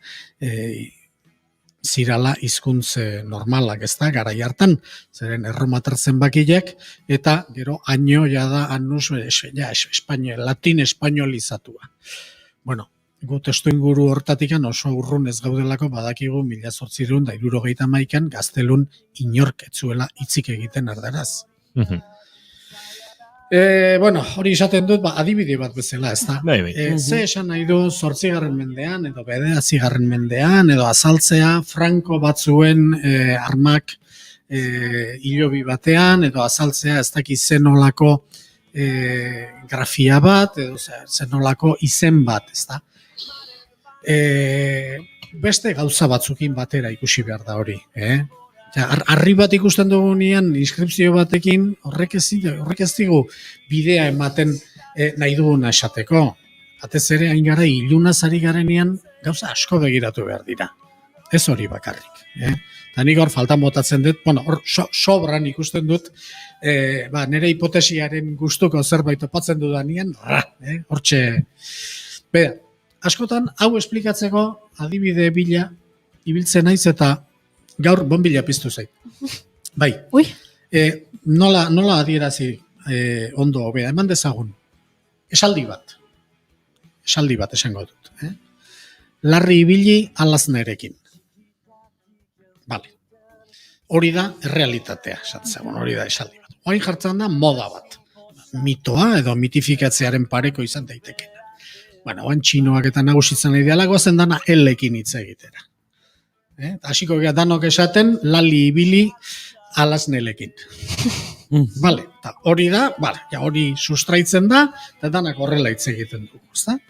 zirala hizkuntz normalak, ez da, garai hartan, zeren erromatar zenbakiak, eta gero año jada annus latin espainolizatua. Gu testu inguru hortatikan oso urrun ez gaudelako badakigu 1871 Gaztelun inork etzuela hitzik egiten erdaraz. Hori esaten dut, adibide bat bezala, ez da. Ze esan nahi du 8. mendean, edo 9. mendean, edo azaltzea Franco batzuen armak hilobi batean, edo azaltzea ez daki zenolako grafia bat, edo zenolako izen bat, ez da. beste gauza batzukin batera ikusi behar da hori, Arri bat ikusten dugunean, inskripzio batekin, horrek ez digu bidea ematen nahi duguna esateko. Batez ere, hain gara, ilunaz ari garenean, gauza asko begiratu behar dira. Ez hori bakarrik. Eta nik hor faltan botatzen dut, hor sobran ikusten dut, nire hipotesiaren gustuko zerbait topatzen dudanean, hortxe. Beda, askotan, hau esplikatzeko adibide bila ibiltzen naiz eta gaur bonbila piztu zait. Bai, nola adierazi ondo hobea, eman dezagun, esaldi bat esango dut. Larri ibili alaznerekin. Vale. Hori da errealitatea, hori da esaldi bat. Oain jartzen da moda bat. Mitoa edo mitifikatzearen pareko izan daitekena. Oain txinoak eta nagusitzen ideala goazen dana L-ekin hitz egitera. Hasiko gara danok esaten lali ibili alaznelekin. Vale, eta hori da, hori sustraitzen da, eta danak horrela hitz egiten dugu, ezta?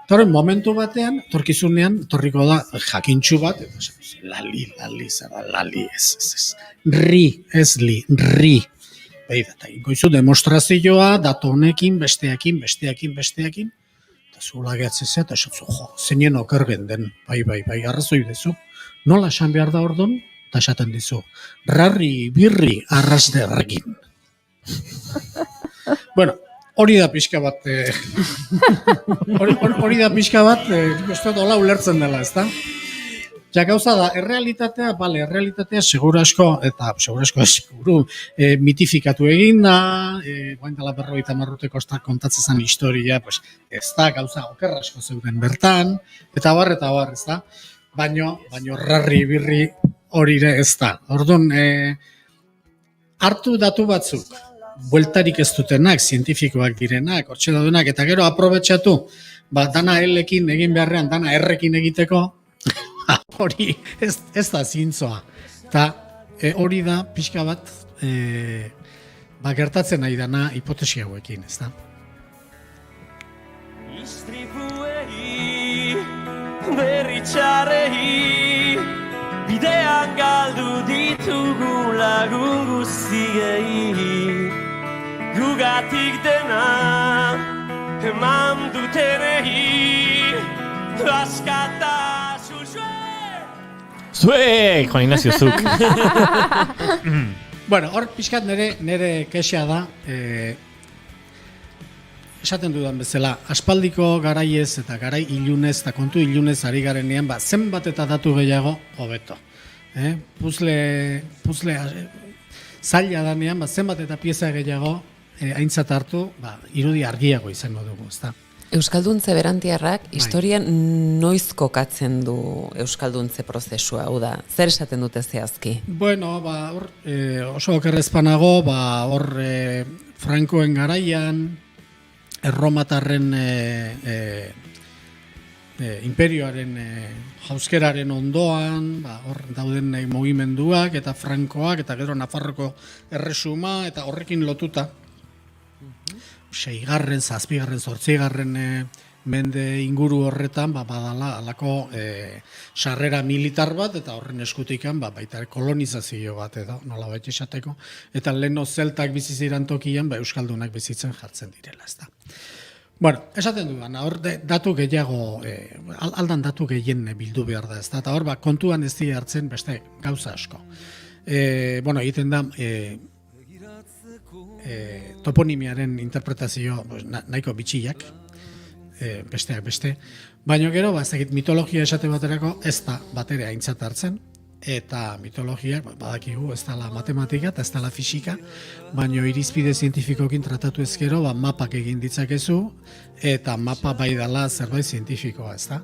Horren momentu batean, torkizunean, torriko da jakintxu bat, lali, ez. Ri, ez li, ri. Beida, eta ingoizu demostrazioa, datu honekin, besteakin, eta zula gehatzezea, eta esatzu, zeinen okergen den, bai, arrazoi dezu. Nola esan behar da ordun, eta esaten dizu, rarri, birri, arrazderrekin. Bueno, hori da pixka bat, uste dola ulertzen dela, ezta? Ja, gauza da, errealitatea seguru asko mitifikatu egin da, guain dela 50 urteko kontatzen zen historia, ez da, gauza oker asko zeuden bertan, eta bar, ez da? Baino rarri, birri hori ere ez da. Orduan, hartu datu batzuk, bueltarik ez dutenak, zientifikoak direnak, hortxe daudenak, eta gero aprobetxatu, dana L-ekin egin beharrean, dana R-ekin egiteko, hori ez da zintzoa. Eta hori da pixka bat, gertatzen nahi dana hipotesi hauekin, ez da? Berritxarrei bidean galdu ditugu lagun guztiei gugatik dena eman dutenei askatasun Zuek, Juan Ignacio, zuk. Bueno, hor pixkat nire kexea da, esaten dudan bezala, aspaldiko garaiez eta garai ilunez eta kontu ilunez ari garenean, zenbat eta datu gehiago hobeto. Puzle zaila danean, zenbat eta pieza gehiago aintzat hartu, irudi argiago izango dugu, ezta? Euskalduntze berantiarrak historian noiz kokatzen du euskalduntze prozesua, hau da, zer esaten dute zehazki? Bueno, oso okerrezpanago, hor Frankoen garaian, Erromatarren imperioaren jauzkeraren ondoan, hor dauden mugimenduak eta Frankoak eta gero Nafarroko erresuma eta horrekin lotuta 6., 7., 8. Mende inguru horretan badala alako sarrera militar bat eta horren eskutikan baita kolonizazio bat edo nolabait esateko eta leno zeltak bizi ziren tokian euskaldunak bizitzen jartzen direla, ezta. Bueno, esaten dudan, hor datu gehiago aldan datu gehien bildu behar da, ezta. Eta hor kontuan ez dira hartzen beste gauza asko. Bueno, egiten da toponimiaren interpretazio nahiko bitxiak, besteak beste, baina gero, mitologia esate baterako ez da batere aintzat hartzen, eta mitologiak, badakigu, ez dela matematika eta ez dela fisika, baina irizpide zientifikokin tratatu ezkero, mapak egin ditzakezu, eta mapa bai dela zerbait zientifikoa, ez da?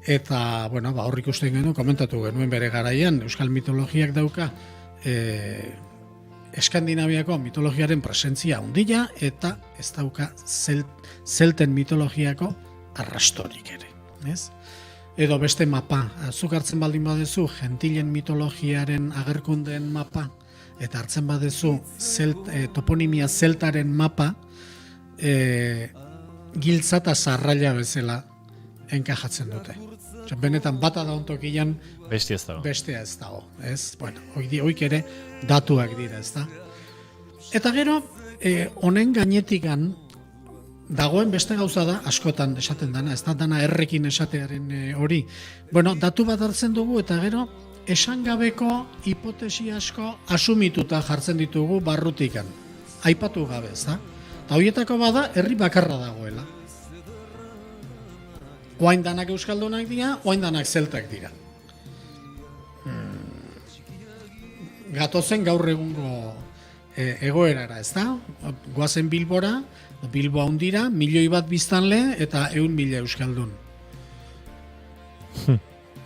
Eta, bueno, hor ikusten genuen, komentatu genuen bere garaian, euskal mitologiak dauka, Eskandinaviako mitologiaren presentzia handia eta ez dauka zelten mitologiako arrastorik ere, ez? Edo beste mapa, zuk hartzen baldin badezu gentilen mitologiaren agerkundeen mapa eta hartzen badezu toponimia zeltaren mapa, giltza eta zarraila bezala enkajatzen dute. Benetan bata da ontokian bestia ez dago. Bestea ez dago, ez? Bueno, hoik ere datuak dira, ez da? Eta gero, honen gainetikan dagoen beste gauza da, askotan esaten dana, ez da dana errekin esatearen hori. Bueno, datu bat hartzen dugu eta gero, esan gabeko hipotesi asko asumituta jartzen ditugu barrutikan. Aipatu gabe, ez da? Eta horietako bada, herri bakarra dagoela. Oain danak euskaldunak dira, oain danak zeltak dira. Gatozen gaur egungo egoerara, ez da? Goazen Bilbora, Bilbo handira, 1.000.000 biztanle eta 100.000 euskaldun.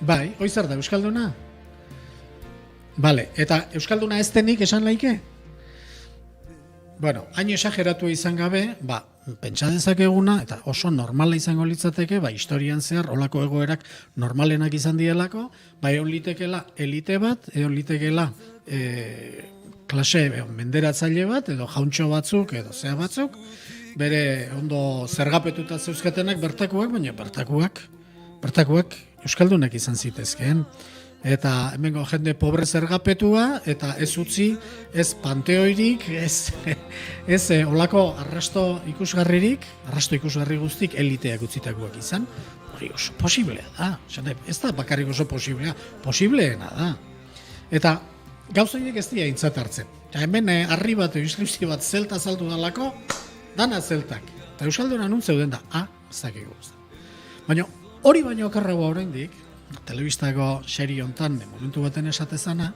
Bai, hoi zer da, euskalduna? Bale, eta euskalduna ez denik esan laike? Bueno, hain esageratu izan gabe, pentsa dezakeguna, eta oso normala izango litzateke, historian zehar, olako egoerak normalenak izan dielako, egon litekela elite bat, egon litekela klase menderatzaile bat, edo jauntxo batzuk, edo zea batzuk, bere ondo zergapetuta zeuzkatenak bertakuak, baina bertakuak euskaldunak izan zitezkeen. Eta hemengo jende pobre zergapetua, eta ez utzi, ez panteoirik, ez olako arrasto ikusgarri guztik eliteak utzitakoak izan, hori oso posiblea da. Ez da bakarrik oso posibleena da. Eta gauzoiek ez dira aintzat hartzen. Hemen harri bat, inskripzio bat zelta saldu dalako, dana zeltak. Eta euskalduna nun zeuden da, ez dakigu. Baina hori baino okarragoa oraindik, telebistako serie hontan momentu baten esatezana,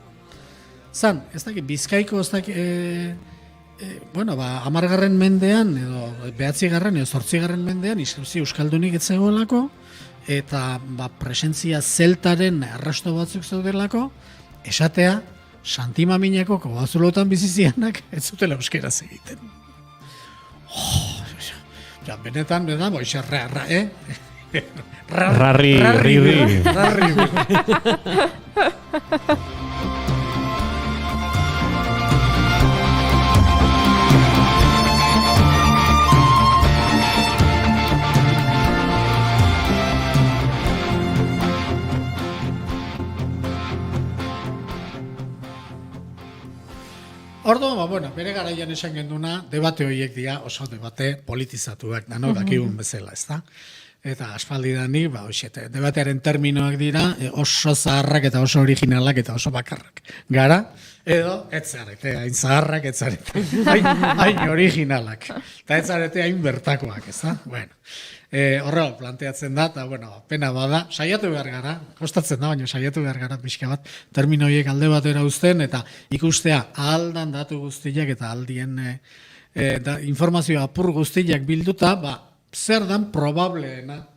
zan, ez dakit, Bizkaiko, ez dakit, 10. mendean, edo 9. edo 8. mendean, inskripzio euskaldunik ez zegoelako, eta presentzia zeltaren arrasto batzuk zeudelako, esatea, Santimamineko kobazulotan bizizianak ez zutela euskeraz egiten. Benetan, boixe, Rarri. Orduan, bere garaian esan genduna, debate horiek dira oso debate politizatuak, danok dakigun bezala, ez da? Eta aspaldidanik, debatearen terminoak dira oso zaharrak eta oso originalak eta oso bakarrak. Gara, edo, etzarete, hain zaharrak, etzarete, hain originalak. Eta etzarete hain bertakoak, ez da? Bueno, horrela planteatzen da, eta, pena bada, saiatu behar gara, kostatzen da, baina saiatu behar gara pixka bat, termino horiek alde batera uzten, eta ikustea ahaldan datu guztiak eta aldien informazioa apur guztiak bilduta, zer dan probableena,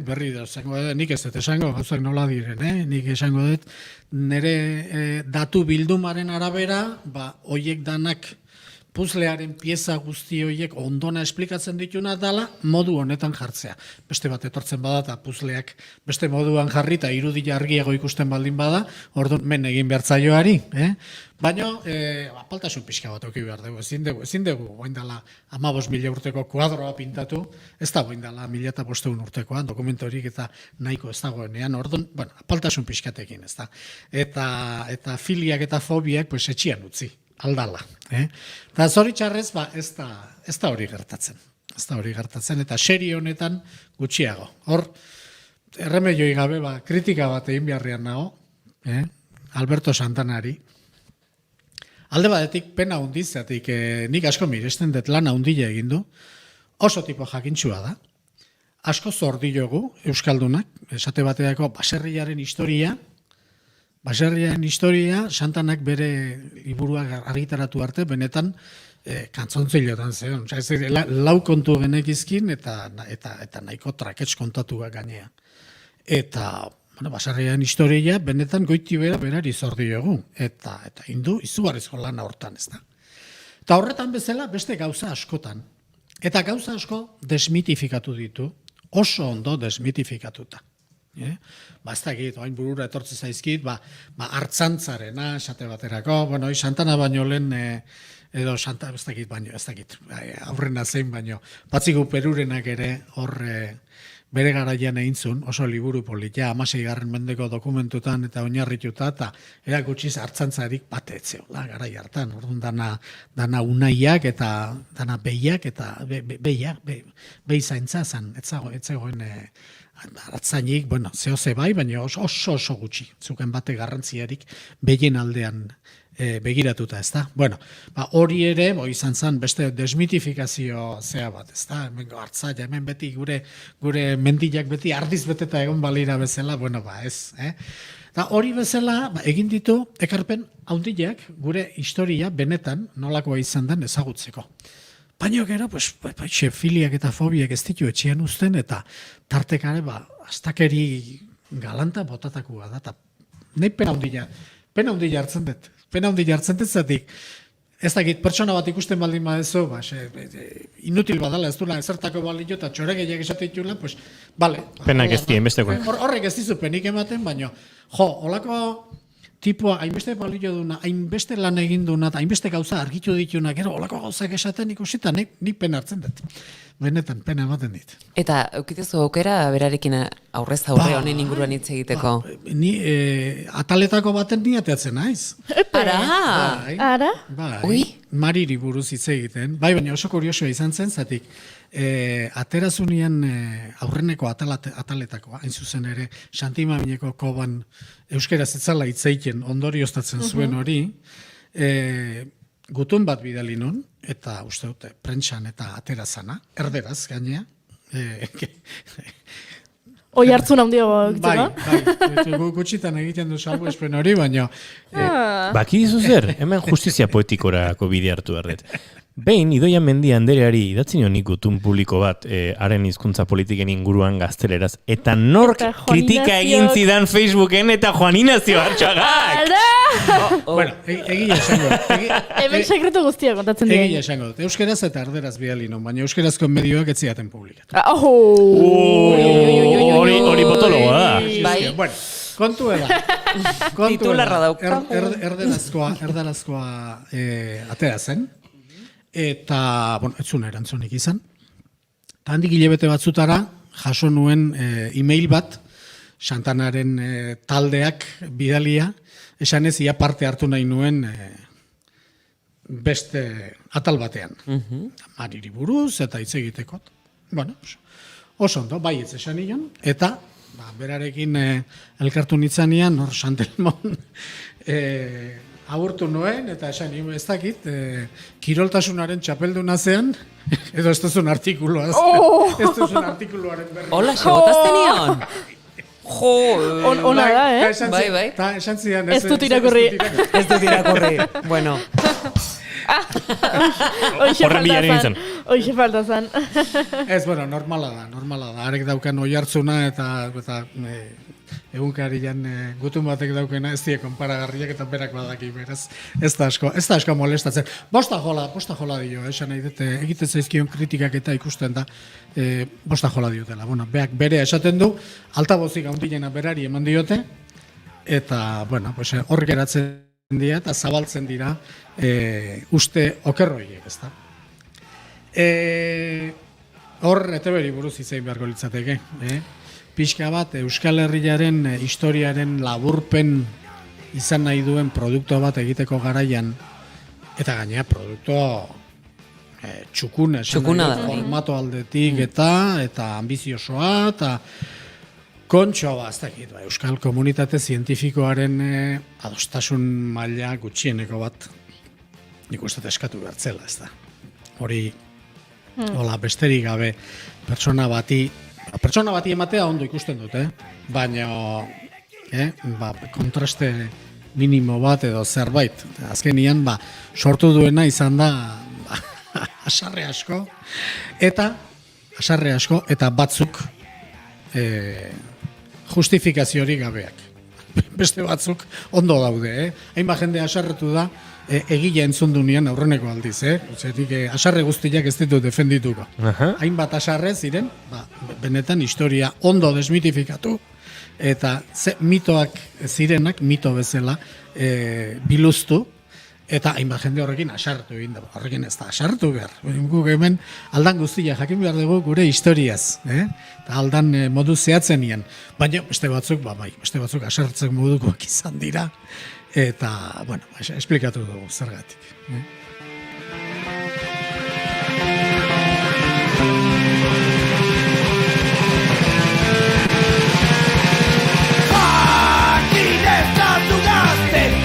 berri da, nik ez dut esango, gauzak nola diren, nik esango dut, nire datu bildumaren arabera, hoiek danak puzlearen pieza guzti horiek ondona esplikatzen dituna dala, modu honetan jartzea. Beste bat etortzen bada eta puzleak beste moduan jarri eta irudia argiago ikusten baldin bada, orduan men egin behartzaioari. Baina, apaltasun pixka bat oki behar dugu, ezin dugu, oindala 15.000 urteko kuadroa pintatu, ez da oindala 1.500 urtekoan, dokumentorik eta nahiko ez dagoenean, orduan, apaltasun pixkatekin, ez da. Eta filiak eta fobiak, etxian utzi. Aldala. Eta zoritxarrez, ez da hori gertatzen. Ez da hori gertatzen, eta serie honetan gutxiago. Hor, erremedioi gabe, kritika bat egin beharrean nago, Alberto Santanari. Alde batetik, pena hundizatik, nik asko miresten dut lana hundile egin du, oso tipo jakintxua da. Asko zordi jogu, euskaldunak, esate bateako baserriaren historia, Santanak bere liburuak argitaratu arte, benetan kantzontzailetan zeon. Lau kontu genekizkin eta nahiko trakets kontatuak gainea. Eta baserriaren historia benetan goiti berari zordi jogu. Eta hindu izugarrizko lana hortan, ez da. Eta horretan bezala beste gauza askotan. Eta gauza asko desmitifikatu ditu, oso ondo desmitifikatuta. Ez dakit, hain burura etortze zaizkit, hartzantzarena, esate baterako, Santana baino lehen, edo ez dakit, aurrena zein baino, batzigu perurenak ere, hor bere garaian egin zuen, oso liburu politia, 16. mendeko dokumentutan eta oinarrituta, eta erakutsi hartzantzarik bat etzeola, garai hartan, orduan dana unaiak eta dana behiak eta behi zaintza zan, etzegoen hartzainik, bueno, zehose bai, baina oso gutxi, zuken bate garrantziarik behien aldean begiratuta, ez da? Bueno, hori ere, izan zen beste desmitifikazio zea bat, ez da? Hemen hartzaia, hemen beti gure mendiak beti ardiz beteta egon balira bezala, bueno, ez, Eta hori bezala, egin ditu ekarpen handiak gure historia benetan nolakoa izan den ezagutzeko. Baina gero, filiak eta fobiak ez ditu etxean uzten, eta tartekare, astakeri galanta botatakoa da, eta nahi pena handia hartzen dut. Pena handia hartzen dut zatik, ez dakit, pertsona bat ikusten baldin badezu, inutil badala, ez duela ezertako balio, eta txoregeiak esatitula, bale. Penak ez dien bestekoen. Horrek ez dizu penik ematen, baina, holako tipua, hainbeste balio duna, hainbeste lan egin duna, hainbeste gauza argitu dituna, gero holako gauzak esaten ikusita, nik pena hartzen dut. Benetan, pena ematen dit. Eta eukitezu aukera berarekin aurrez aurre honen inguruan hitz egiteko? Ni ataletako baten ni ateatzen naiz. Ara? Bai, Mariri buruz hitz egiten. Bai, baina oso kuriosoa izan zen, zatik aterazunian aurreneko ataletakoa, hain zuzen ere, Santimamineko koban euskeraz etzala hitz egiten ondorioztatzen zuen hori, gutun bat bidali nun, eta uste dute, prentsan eta aterazana, erderaz gainea. Oi hartzun handia Bai, gutxitan egiten du salbu espen hori, baina... Baki dizu zer, hemen justizia poetikorako bide hartu erdet. Behin, Idoia Mendi Andereari idatzi nik gutun publiko bat haren hizkuntza politiken inguruan gazteleraz, eta nork kritika egin zidan Facebooken eta Juaninazio Artxagak! Bueno, egia esango. Hemen sekretu guztia kontatzen dira. Egia esango dut. Euskeraz eta erderaz bidali non, baina euskerazko medioak ez zidaten publikatu. Hori potologoa da. Bueno, kontu eda. Titularra dauka. Erderazkoa atera zen. Eta, ez zuen erantzunik izan. Eta handik hilabete batzutara, jaso nuen e-mail bat, Santanaren taldeak bidalia, esan ez ia parte hartu nahi nuen beste atal batean. Mariri buruz eta hitz egiteko. Bueno, oso ondo, bai ez esan nion, eta berarekin elkartu nitzanean, hor Santelmon, aburtu nuen, eta esan nio ez dakit, kiroltasunaren txapelduna zean, edo ez duzun artikuloa. Ez duzun artikuluaren berri. Hola, segotazten nion? Ona da, Bai. Eta esan zidan. Ez dut irakurri. Ez dut irakurri. Bueno. Hoxe falta zan. Ez, bueno, normala da. Arek daukan oi hartzuna eta egunkarian gutun batek daukena ez die konparagarriak eta berak badaki, beraz. Ez da asko molestatzen. Bosta jola dio, esan nahi dute, egiten zaizkion kritikak eta ikusten da, bosta jola diotela. Bueno, beak berea esaten du, altabozik haundilena berari eman diote, eta, bueno, hor geratzen dira eta zabaltzen dira uste okerroiek, ez da. Hor, eteberi buruz itzein beharko litzateke, pixka bat Euskal Herriaren historiaren laburpen izan nahi duen produktu bat egiteko garaian, eta gainea produktu txukuna da. Formato aldetik eta ambiziosoa, eta kontxoa, ez dakit, Euskal komunitate zientifikoaren adostasun maila gutxieneko bat nik uste eskatu bertzela, ez da. Hori, hola, besterik gabe pertsona bati ematea ondo ikusten dut, baina kontraste minimo bat edo zerbait. Azkenian, sortu duena izan da asarre asko, eta batzuk justifikaziorik gabeak. Beste batzuk ondo daude, hainbat jende asarretu da, egile entzun dunean aurreneko aldiz, Zetik, asarre guztiak ez ditu defendituko. Hainbat asarre ziren, benetan historia ondo desmitifikatu, eta mitoak zirenak, mito bezala, biluztu, eta hainbat jende horrekin asartu egin da. Horrekin ez da asartu behar. Guk hemen aldan guztia jakin behar dugu gure historiaz, eta aldan modu zehatzen nien. Baina beste batzuk, beste batzuk asartzen modukoak izan dira, eta, bueno, esplikatu dugu zergatik.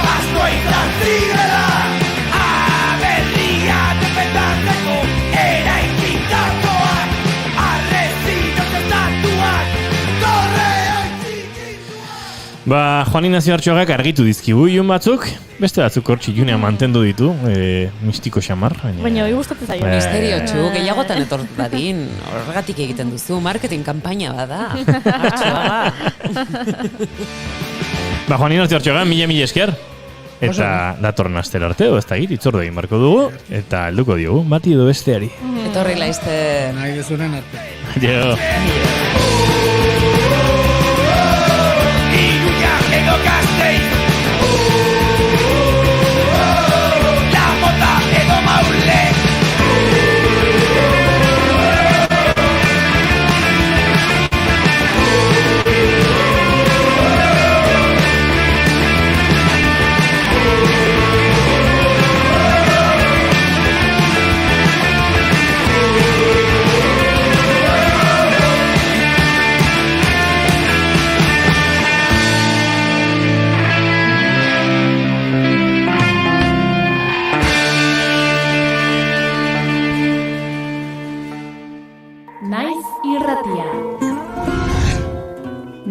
Asko izan zirela Aberria defendatzeko eraikitakoak Arrezino testatuak Juan Ignacio Artxogak argitu dizkigu ilun batzuk, beste batzuk hortxe ilunean mantendu ditu, mistiko xamar. Baina hori gustatzen zaio. Misteriotxu, gehiagotan etor dadin, horregatik egiten duzu, marketing kanpaina bada. Artxoga. Juan Ignacio Artxoga, mila esker. Eta datorren astera arte, ez da git, itzorde egin barko dugu, eta helduko diogu, bati edo besteari. Etorri laizte. Nahi dezunen arte. Jo. Iruña edo Gasteiz La Mota edo Maule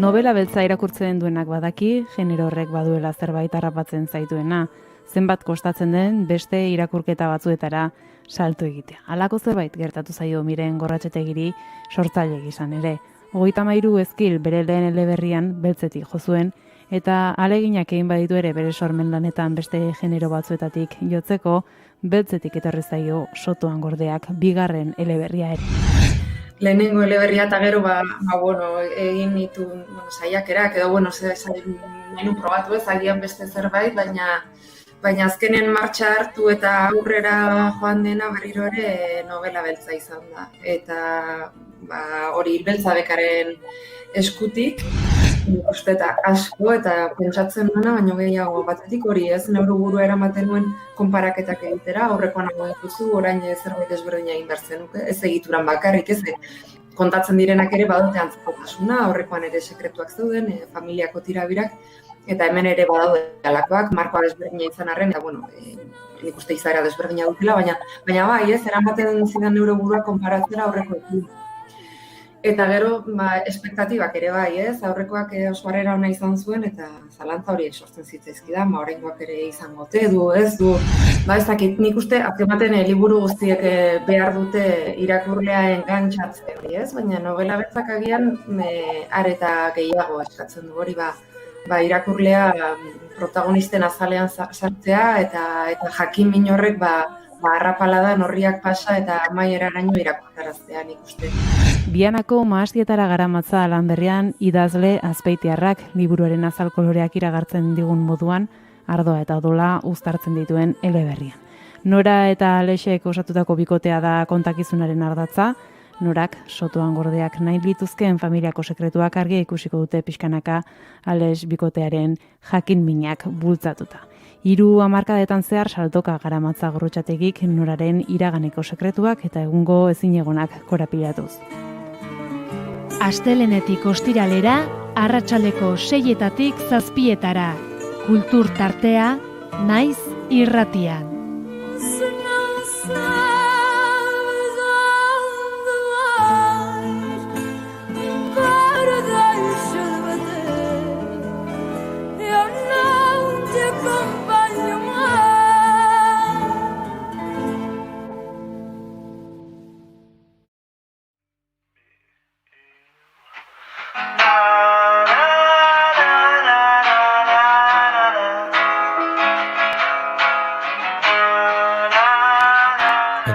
Novela beltza irakurtzen duenak badaki, genero horrek baduela zerbait harrapatzen zaituena, zenbat kostatzen den beste irakurketa batzuetara salto egitea. Halako zerbait gertatu zaio Miren Gorratxetegiri sortzaile izan ere. 33 ezkil bere lehen eleberrian beltzetik jo zuen, eta ahaleginak egin baditu ere bere sormen lanetan beste genero batzuetatik jotzeko, beltzetik etorri zaio Sotoan Gordeak bigarren eleberria ere. Lehenengo eleberria eta gero egin ditu saiakerak edo menu probatu ez agian beste zerbait, baina azkenen martxa hartu eta aurrera joan dena berriro ere novela beltza izan da. Eta hori beltza bekaren eskutik, uste eta asko eta pentsatzen duena, baina gehiago batetik hori ez, neure burua eramaten nuen konparaketak egitera, aurrekoan nago dituzu, orain zerbait ezberdina egin behar zenuke, ez egituran bakarrik, ez kontatzen direnak ere badute antzekotasuna, aurrekoan ere sekretuak zeuden, familiako tirabirak, eta hemen ere badaude alakoak, markoa desberdina izan arren, eta nik uste izaera desberdina dutela, baina bai ez, eramaten zidan neure burua konparatzera aurrekoekin. Eta gero, espektatibak ere bai, ez? Aurrekoak oso harrera ona izan zuen, eta zalantza horiek sortzen zitzaizkidan, oraingoak ere izango ote du, ez du. Ez dakit, nik uste, azkematen liburu guztiek behar dute irakurlea engantxatzen hori, ez? Baina novela beltzak agian areta gehiago eskatzen du hori, irakurlea protagonisten azalean sartzea, eta jakin min horrek, harrapaladan horriak pasa eta amaieraraino irakurtaraztea nik uste. Bianako mahastietara garamatza lan berrian idazle Azpeitiarrak liburuaren azal koloreak iragartzen digun moduan ardoa eta odola uztartzen dituen eleberrian. Nora eta Alexek osatutako bikotea da kontakizunaren ardatza, Norak Sotoan Gordeak nahi lituzkeen familiako sekretuak argi ikusiko dute pixkanaka Alex bikotearen jakin minak bultzatuta. 3 hamarkadetan zehar saltoka garamatza Gorrotxategik Noraren iraganeko sekretuak eta egungo ezinegonak korapilatuz. Astelenetik ostiralera, arratsaldeko 6-etatik 7-etara. Kultur tartea, Naiz irratian.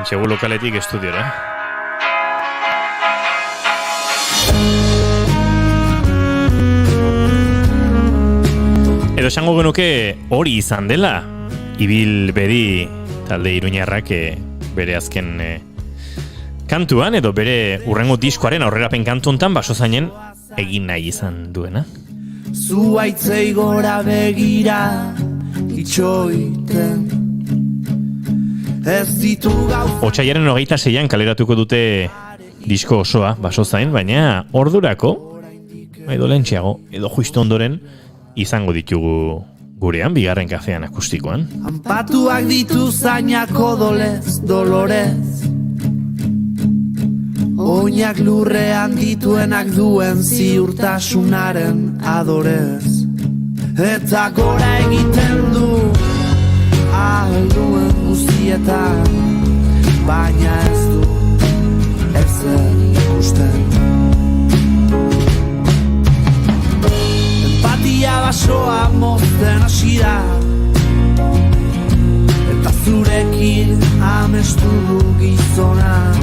Entxegu lokaletik estudiora. Edo esango genuke hori izan dela. Ibil bedi talde iruñarrak bere azken kantuan edo bere urrengo diskoaren aurrerapen kantu hontan basozainen egin nahi izan duena. Zuaitzei gora begira itxoiten ez ditu gau. Otsailaren 26an kaleratuko dute disko osoa basozain, baina ordurako edo lentxeago edo justu ondoren izango ditugu gurean bigarren kafean akustikoan. Anpatuak ditu zainak odolez, dolorez, oinak lurrean dituenak duen ziurtasunaren adorez, eta gora egiten du ahalduen guztietan, baina ez du ezer ikusten. Empatia basoa mozten hasi da, eta zurekin amestu du gizonak.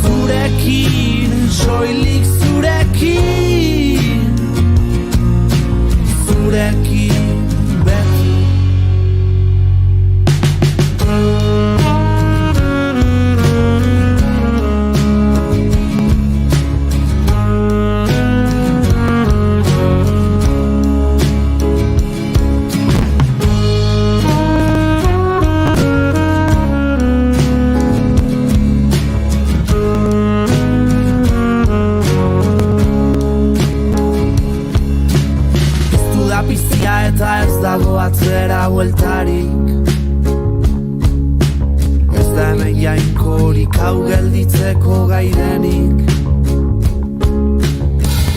Zurekin, soilik zurekin, zurekin beti. Eta ez dago atzera bueltarik, ez da hemen jainkorik hau gelditzeko gaidenik.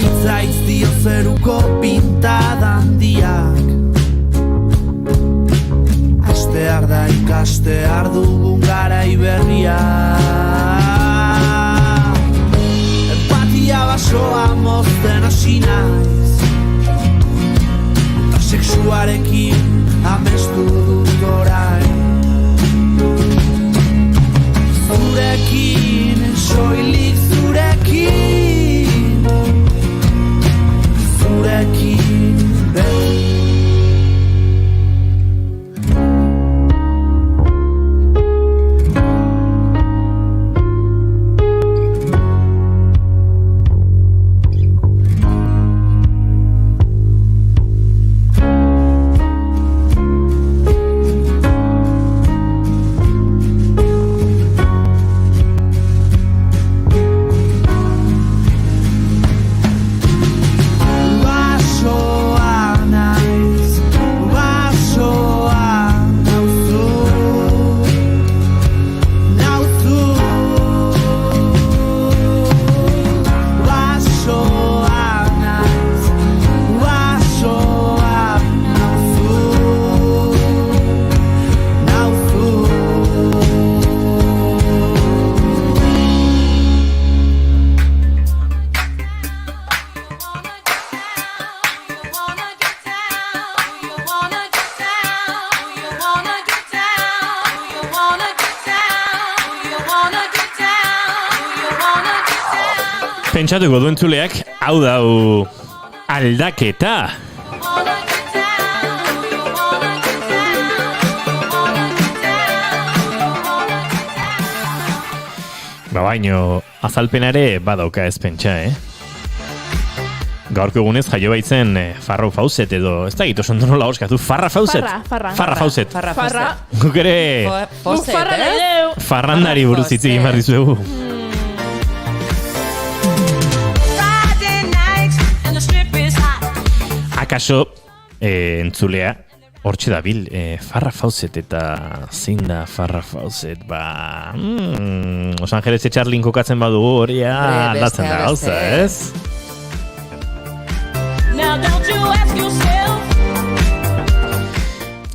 Itzaitz dio zeruko pintada handiak, astear da ikastear dugun garai berria. Empatia basoa mozten hasi naiz, sexuarekin amestu dut orain. Zurekin, soilik zurekin, zurekin beti. Pentsatuko duen zuleak, hau dau aldaketa. Baino, azalpenare badauka ez pentsa, Gaurko egunez jaio baitzen Farrah Fawcett edo, ez da gitu ondo nola oskatu, Farrah Fawcett. Farrah Fawcett. Guk ere farrandari buruz hitz egin behar dizuegu. Akaso, entzulea, hortxe dabil, Farrah Fawcett eta zein da Farrah Fawcett, Los Angeles Charlin kokatzen badugu hori aldatzen da gauza, ez?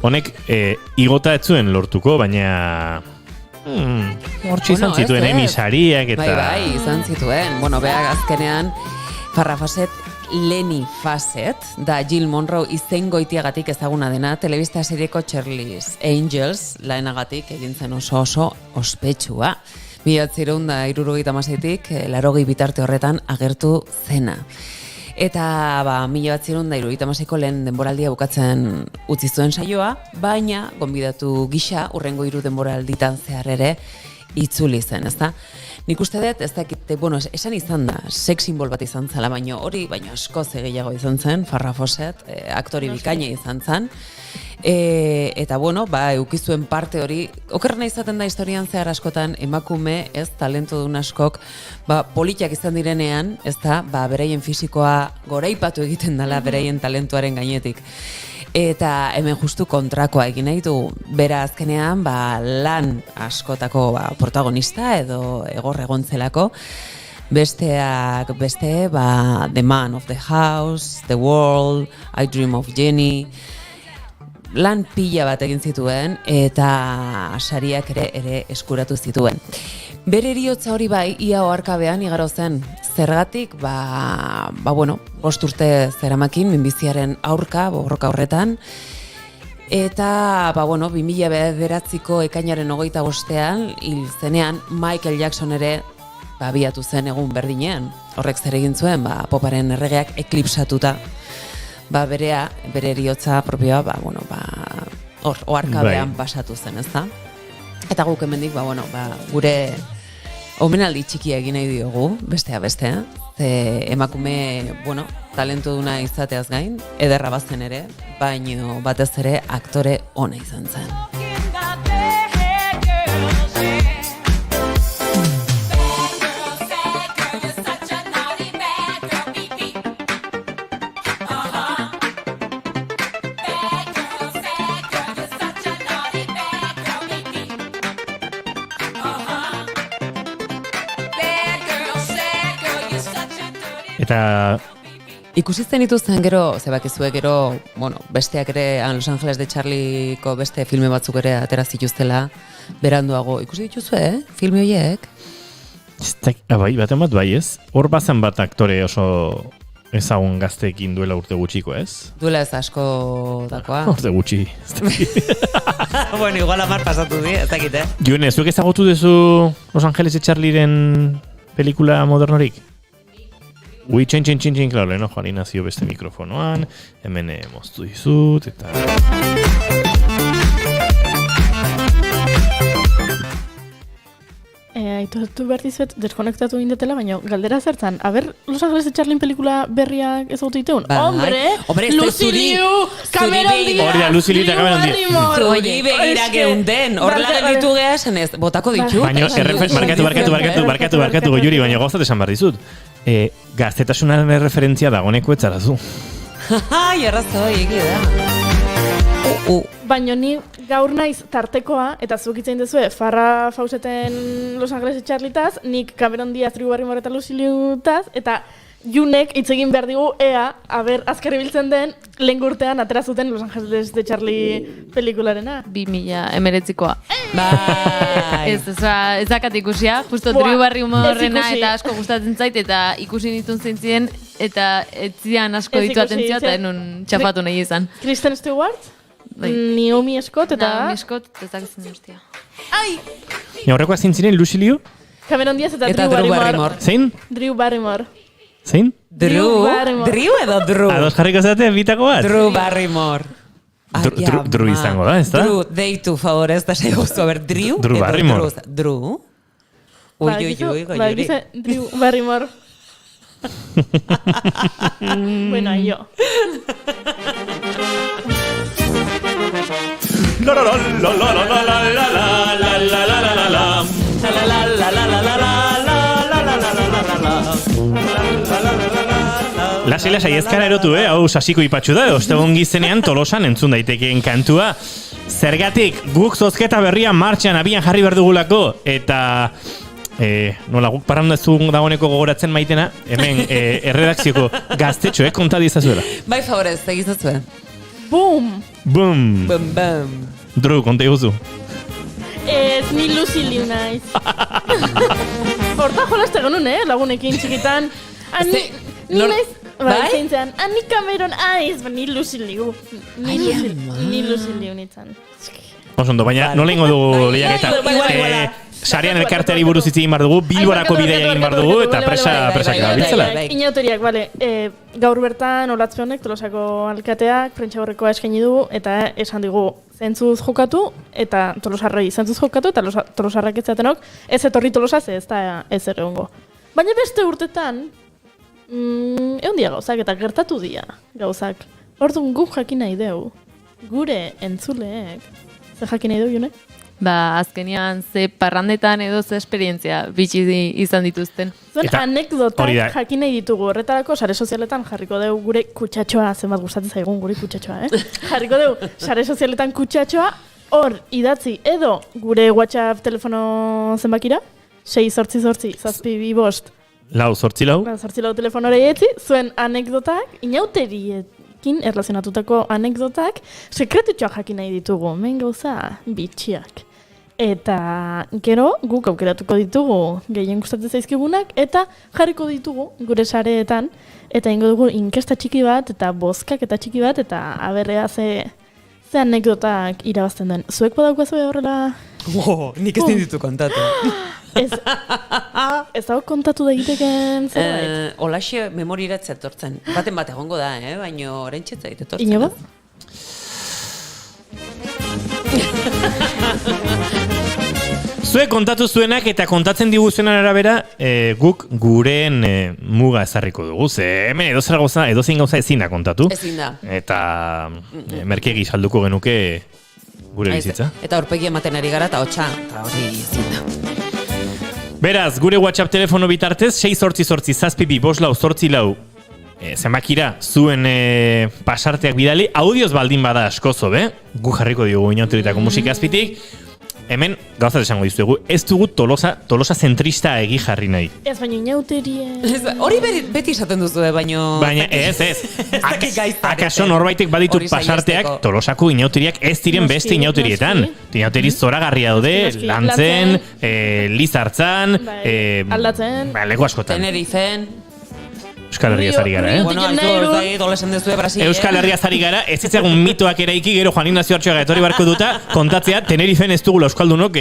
Honek, igota ez zuen lortuko, baina hortxe izan zituen emisariak eta... Bai, izan zituen. Bueno, beha azkenean, Farrah Fawcett Lenny Fawcett da Jill Monroe izengoitiagatik ezaguna dena, telebista serieko Charlie's Angels laenagatik egin zen oso ospetsua. 1976tik 80 bitarte horretan agertu zena. Eta 1976ko lehen denboraldia bukatzen utzi zuen saioa, baina gonbidatu gisa urrengo 3 denboralditan zehar ere itzuli zen, ezta? Nik uste dut, ez dakit, esan izan da, sex simbol bat izan zela, baino askoz gehiago izan zen, Farrah Fawcett, aktori bikaina izan zen, eta eukizuen parte hori, okerrena izaten da historian zehar askotan, emakume, ez, talentodun askok, politiak izan direnean, ez da, beraien fisikoa goraipatu egiten dela, beraien talentuaren gainetik. Eta hemen justu kontrakoa egin nahi du, bera azkenean lan askotako protagonista edo egor egontzelako, besteak beste, The Man of the House, The Wall, I Dream of Jenny, lan pila bat egin zituen eta sariak ere eskuratu zituen. Bere heriotza hori ia oharkabean igaro zen. Zergatik, 5 urte zeramakin minbiziaren aurka, borroka horretan, eta 2009ko ekainaren 25ean hil zenean Michael Jackson ere abiatu zen egun berdinean. Horrek zer egin zuen, poparen erregeak eklipsatuta. Bere heriotza propioa, oharkabean pasatu zen, ezta? Eta guk hemendik, gure omenaldi txikia egin nahi diogu, bestea, emakume, talentuduna izateaz gain, ederra bazen ere, baino batez ere aktore ona izan zen. Eta ikusitzen dituzten gero, zebakizue gero, besteak ere Los Angeles de Charlieko beste filme batzuk ere atera zituztela beranduago. Ikusi dituzue, filme horiek? Baten bat ez? Hor bazen bat aktore oso ezagun gazteekin duela urte gutxiko, ez? Duela ez asko dakoa. Urte gutxi. Igual 10 pasatu di, ez dakit, Jone, zuek ezagutu duzu Los Angeles de Charlieren pelikula modernorik? Txin, klaro, leheno joan inazio beste mikrofonoan, hemen moztu dizut, eta... Aitortu behar dizuet, deskonektatu indetela, baina galdera zertzen, Los Angeles de Charlien pelikula berriak ezagutu diteun? Hombre, Lucy Liu, Cameron Diaz, hori da, Lucy Liu eta Cameron Diaz. Zuri begira geunden, horla gelditu geha esenez, botako ditu. Baina, barkatu, goiuri, baina gozat esan behar dizut. Gaztetasunaren referentzia dagoneko etzarazu. Arrazoi, da. Baina ni gaur naiz tartekoa, eta zuk itzein duzue, Farrah Fawcetten Los Angeles de Charlitaz, nik Cameron Diaz, Drew Barrymore eta Lucy Liutaz, eta Junek hitz egin behar digu, azkar ibiltzen den, lehen urtean atera zuten Los Angeles de Charlie pelikularena. 2019koa. Bai. Ez dakat ikusia, justo Drew Barrymorena eta asko gustatzen zait, eta ikusi nituen zentzien, eta etzian asko ditu atentzioa, eta enun txapatu nahi izan. Kristen Stewart? Naomi Scott eta... Naomi Scott, ez dakitzen ustia. Ai! Horrekoa zintzinen, Lucy Liu? Cameron Diaz eta Drew Barrymore. Zein? Drew Barrymore. Zein? Drew edo Drew? Ados jarriko zate, bitako bat? Drew Barrymore. Drew izango da, ez da? Drew, deitu favorez, da sei guztu, Drew? Drew Barrymore. Drew? Ui, goiuri. Drew Barrymore. Bueno, yo. La la la la la la la la la la la la la la la Lasai ezkara erotu, hau sasiko ipatxu da, ostegun gizenean Tolosan entzun daitekeen kantua. Zergatik, guk zozketa berria martxan abian jarri behar dugulako, eta nola guk parandazu dagoeneko gogoratzen maitena, hemen erredakzioko gaztetxo, konta dizazuela. Bai favorez, egizazue. Boom! Boom! Boom, boom. Drew, konta iguzu. Ni Lucy Liu naiz. Horta jolazte genuen, lagunekin txikitan. Ni naiz, zeintzean, ni Cameron aiz, ni Lucy Liu. Ni Lucy Liu nintzen. Osondo, baina nola ingo dugu lehiaketa. Sarean elkarteari buruz hitz egin bar dugu, Bilborako bidaia egin bar dugu, eta presak gabiltzela. Inauteriak, bale, gaur bertan Olatze honek Tolosako alkateak prentsaurrekoa eskaini du, eta esan digu zentzuz jokatu, eta Tolosarrei zentzuz jokatu, eta Tolosarrak ez zatenok, ez etorri Tolosaz, ez da ez egongo. Baina beste urtetan, egon dia gauzak, eta gertatu dia gauzak. Orduan guk jakin nahi deu, gure entzuleek, ze jakin nahi deu, June? Azkenean ze parrandetan edo ze esperientzia bitxi izan dituzten. Zuen anekdotak jakin nahi ditugu, horretarako sare sozialetan jarriko dugu gure kutsatxoa, zenbat gustatzen zaigun gure kutsatxoa, Jarriko dugu sare sozialetan kutsatxoa, hor idatzi edo gure WhatsApp telefono zenbakira, 688 Lau, 8 lau telefonora ietzi, zuen anekdotak, inauteriekin erlazionatutako anekdotak, sekretutxoa jakin nahi ditugu, men gauza bitxiak. Eta gero guk aukeratuko ditugu gehien gustatzen zaizkigunak eta jarriko ditugu gure sareetan eta ingo dugu inkesta txiki bat eta bozkak eta txiki bat eta aberrea ze anekdotak irabazten duen. Zuek badaukazu horrela? Nik ez ditu kontatu. Ez dago kontatu da egiteken zerbait? Olaxe memoriratze etortzen. Baten bat egongo da, baina orentxetza etortzen. Inoba? Zuek kontatu zuenak eta kontatzen diguzuenan arabera, guk gureen muga ezarriko dugu. Ze hemen edozein gauza ezin da kontatu. Ezin da. Eta merkegi salduko genuke gure bizitza. Eta aurpegi ematen ari gara eta hotxa, eta hori ezin da. Beraz, gure WhatsApp telefono bitartez, 688-722-844 zenbakira zuen pasarteak bidali, audioz baldin bada askozo, gu jarriko diogu inauterietako musika azpitik. Hemen, gauzat esango dizuegu, ez dugu Tolosa zentrista egi jarri nahi. Ez baina inauterie... Hori beti esaten duzu, baina... Baina ez. Akaso norbaitek baditu pasarteak Tolosako inauteriak ez diren beste inauterietan. Inauteri zoragarria daude, Lantzen, Lizartzan... Aldatzen... Leku askotan. Tenerifen... Euskal Herria zari gara, Euskal Herria zari gara, ez itzagun mitoak eraiki, gero Juan Ignacio Artxoaga etorri barko duta, kontatzea, Tenerifen ez dugula euskaldunok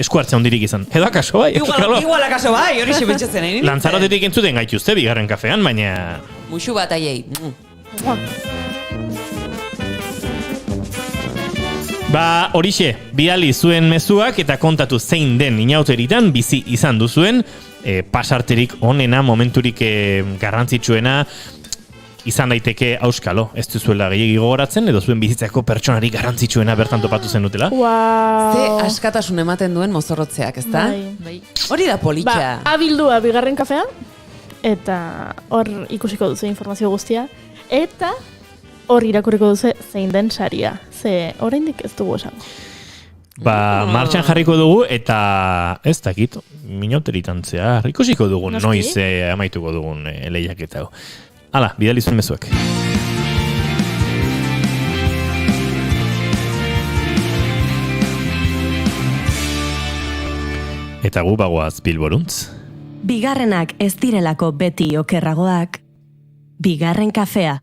esku hartzea hondirik izan. Edo akaso bai? Igual akaso bai, hori xipentsatzen egin. Lanzarotetik entzuten gaituzte, bigarren kafean, baina... Muxu bat aiei. Horixe, bidali zuen mezuak eta kontatu zein den inauteritan bizi izan duzuen, pasarterik onena, momenturik garrantzitsuena izan daiteke auskalo. Ez duzuela gehiagi gogoratzen, edo zuen bizitzako pertsonarik garrantzitsuena bertan topatu zen dutela. Ze askatasun ematen duen mozorrotzeak, ezta? Hori da politxa. Abildua bigarren kafean, eta hor ikusiko duzu informazio guztia, eta hor irakurriko duzu zein den saria. Ze oraindik ez dugu esango. Martxan jarriko dugu eta ez dakit, minauteritan zehar, ikusiko dugun noiz amaituko dugun lehiaketa. Hala, bidali zuen mezuek. Eta gu bagoaz Bilboruntz. Bigarrenak ez direlako beti okerragoak. Bigarren kafea.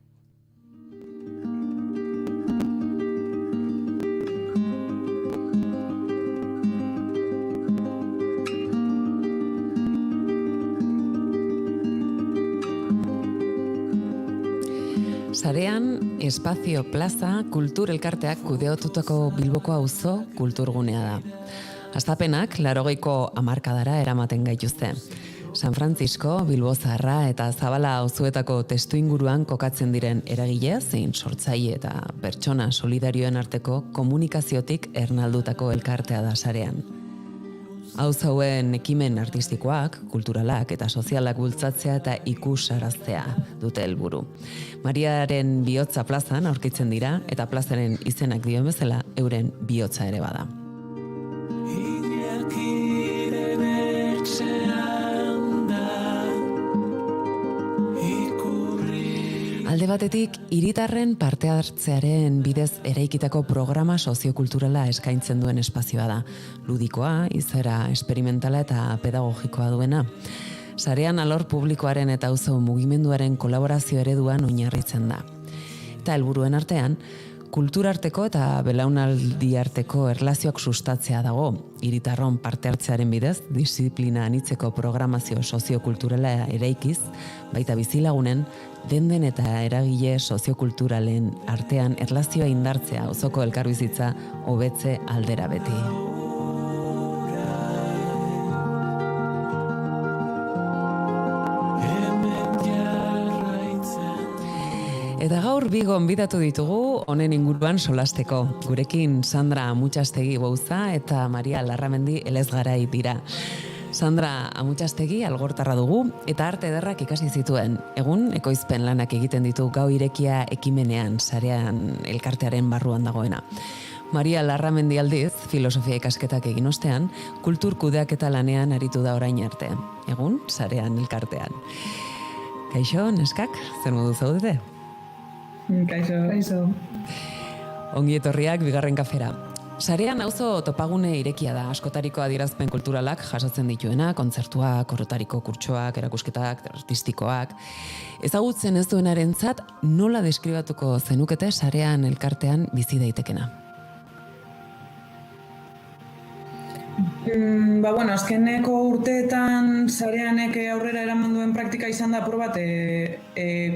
Sarean, Espazio Plaza kultur elkarteak kudeatutako Bilboko auzo kulturgunea da. Hastapenak 80ko hamarkadara eramaten gaituzte. San Francisco, Bilbo Zaharra eta Zabala auzoetako testuinguruan kokatzen diren eragile, zein sortzaile eta pertsona solidarioen arteko komunikaziotik ernaldutako elkartea da Sarean. Hauen ekimen artistikoak, kulturalak eta sozialak bultzatzea eta ikusaraztea dute helburu. Mariaren bihotza plazan aurkitzen dira eta plazaren izenak dioen bezala euren bihotza ere bada. Alde batetik, hiritarren parte hartzearen bidez eraikitako programa soziokulturala eskaintzen duen espazioa da. Ludikoa, izaera esperimentala eta pedagogikoa duena. Sarean alor publikoaren eta auzo mugimenduaren kolaborazio ereduan oinarritzen da. Eta helburuen artean, kulturarteko eta belaunaldi arteko erlazioak sustatzea dago. Hiritarron parte hartzearen bidez, disiplina anitzeko programazio soziokulturala eraikiz, baita bizilagunen, den eta eragile soziokulturalen artean erlazioa indartzea auzoko elkarbizitza hobetze aldera beti. Eta gaur bi gonbidatu ditugu honen inguruan solasteko. Gurekin Sandra Amutxastegi Bouza eta Maria Larramendi Elezgarai dira. Sandra Amutxastegi algortarra dugu eta arte ederrak ikasi zituen. Egun ekoizpen lanak egiten ditu Gau Irekia ekimenean, sarean elkartearen barruan dagoena. Maria Larramendi aldiz, filosofia ikasketak egin ostean, kultur kudeaketa lanean aritu da orain arte. Egun, sarean elkartean. Kaixo, neskak, zer modu zaudete? Kaixo. Ongi etorriak bigarren kafera. Sarean auzo topagune irekia da, askotariko adierazpen kulturalak jasotzen dituena, kontzertuak, orotariko kurtsoak, erakusketak, artistikoak. Ezagutzen ez duenarentzat nola deskribatuko zenukete sarean elkartean bizi daitekena? Azkeneko urteetan sareanek aurrera eraman duen praktika izan da apur bat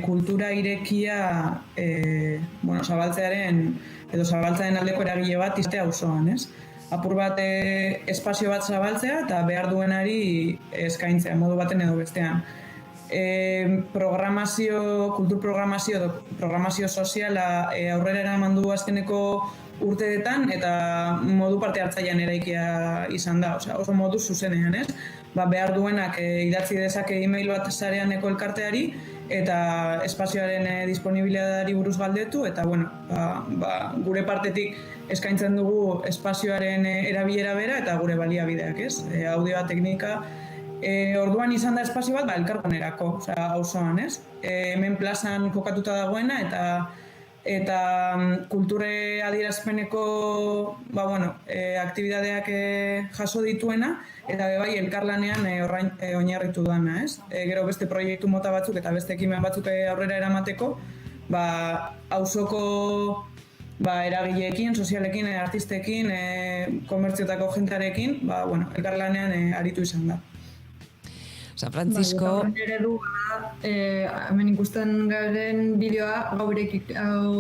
kultura irekia zabaltzearen edo zabaltzearen aldeko eragile bat iztea auzoan, ez? Apur bat espazio bat zabaltzea eta behar duenari eskaintzea, modu baten edo bestean. Kultur programazio soziala aurrera eraman du azkeneko urteetan eta modu parte hartzailean eraikia izan da, oso modu zuzenean, ez? Behar duenak idatzi dezake e-mail bat sareaneko elkarteari eta espazioaren disponibilitateri buruz galdetu eta gure partetik eskaintzen dugu espazioaren erabilera bera eta gure baliabideak, ez? Audioa, teknika. Orduan izan da espazio bat elkarlanerako, auzoan, ez? Hemen plazan kokatuta dagoena eta kulture adierazpeneko aktibidadeak jaso dituena eta bai elkarlanean oinarritu dana, ez? Gero beste proiektu mota batzuk eta beste ekimen batzuk aurrera eramateko, auzoko eragileekin, sozialekin, artistekin, komertzioetako jentearekin, elkarlanean aritu izan da. San Francisco... Hemen ikusten garen bideoa Gau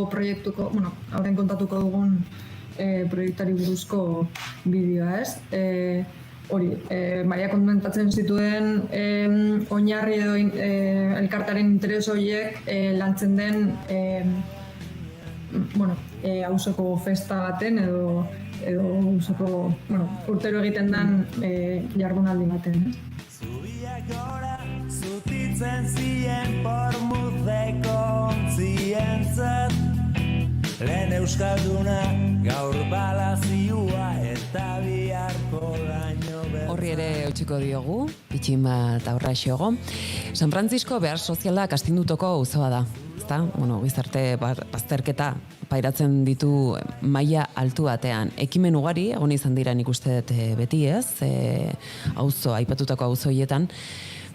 proiektuko, aurren kontatuko dugun proiektari buruzko bideoa, ez? Maria komentatzen zituen oinarri edo elkartaren interes horiek lantzen den auzoko festa baten edo auzoko urtero egiten den jardunaldi baten, ez? Gora, zutitzen zien pormuzeko ontzientzat lehen euskalduna gaur balazioa eta biharko laino Horri ere eutxiko diogu, pitxin bat aurra xiogo. San Francisco behar sozialak astindutoko auzoa da. Gizarte bazterketa pairatzen ditu maila altu batean. Ekimen ugari, egon izan dira nik uste dut beti, ez? Auzo, aipatutako auzoietan.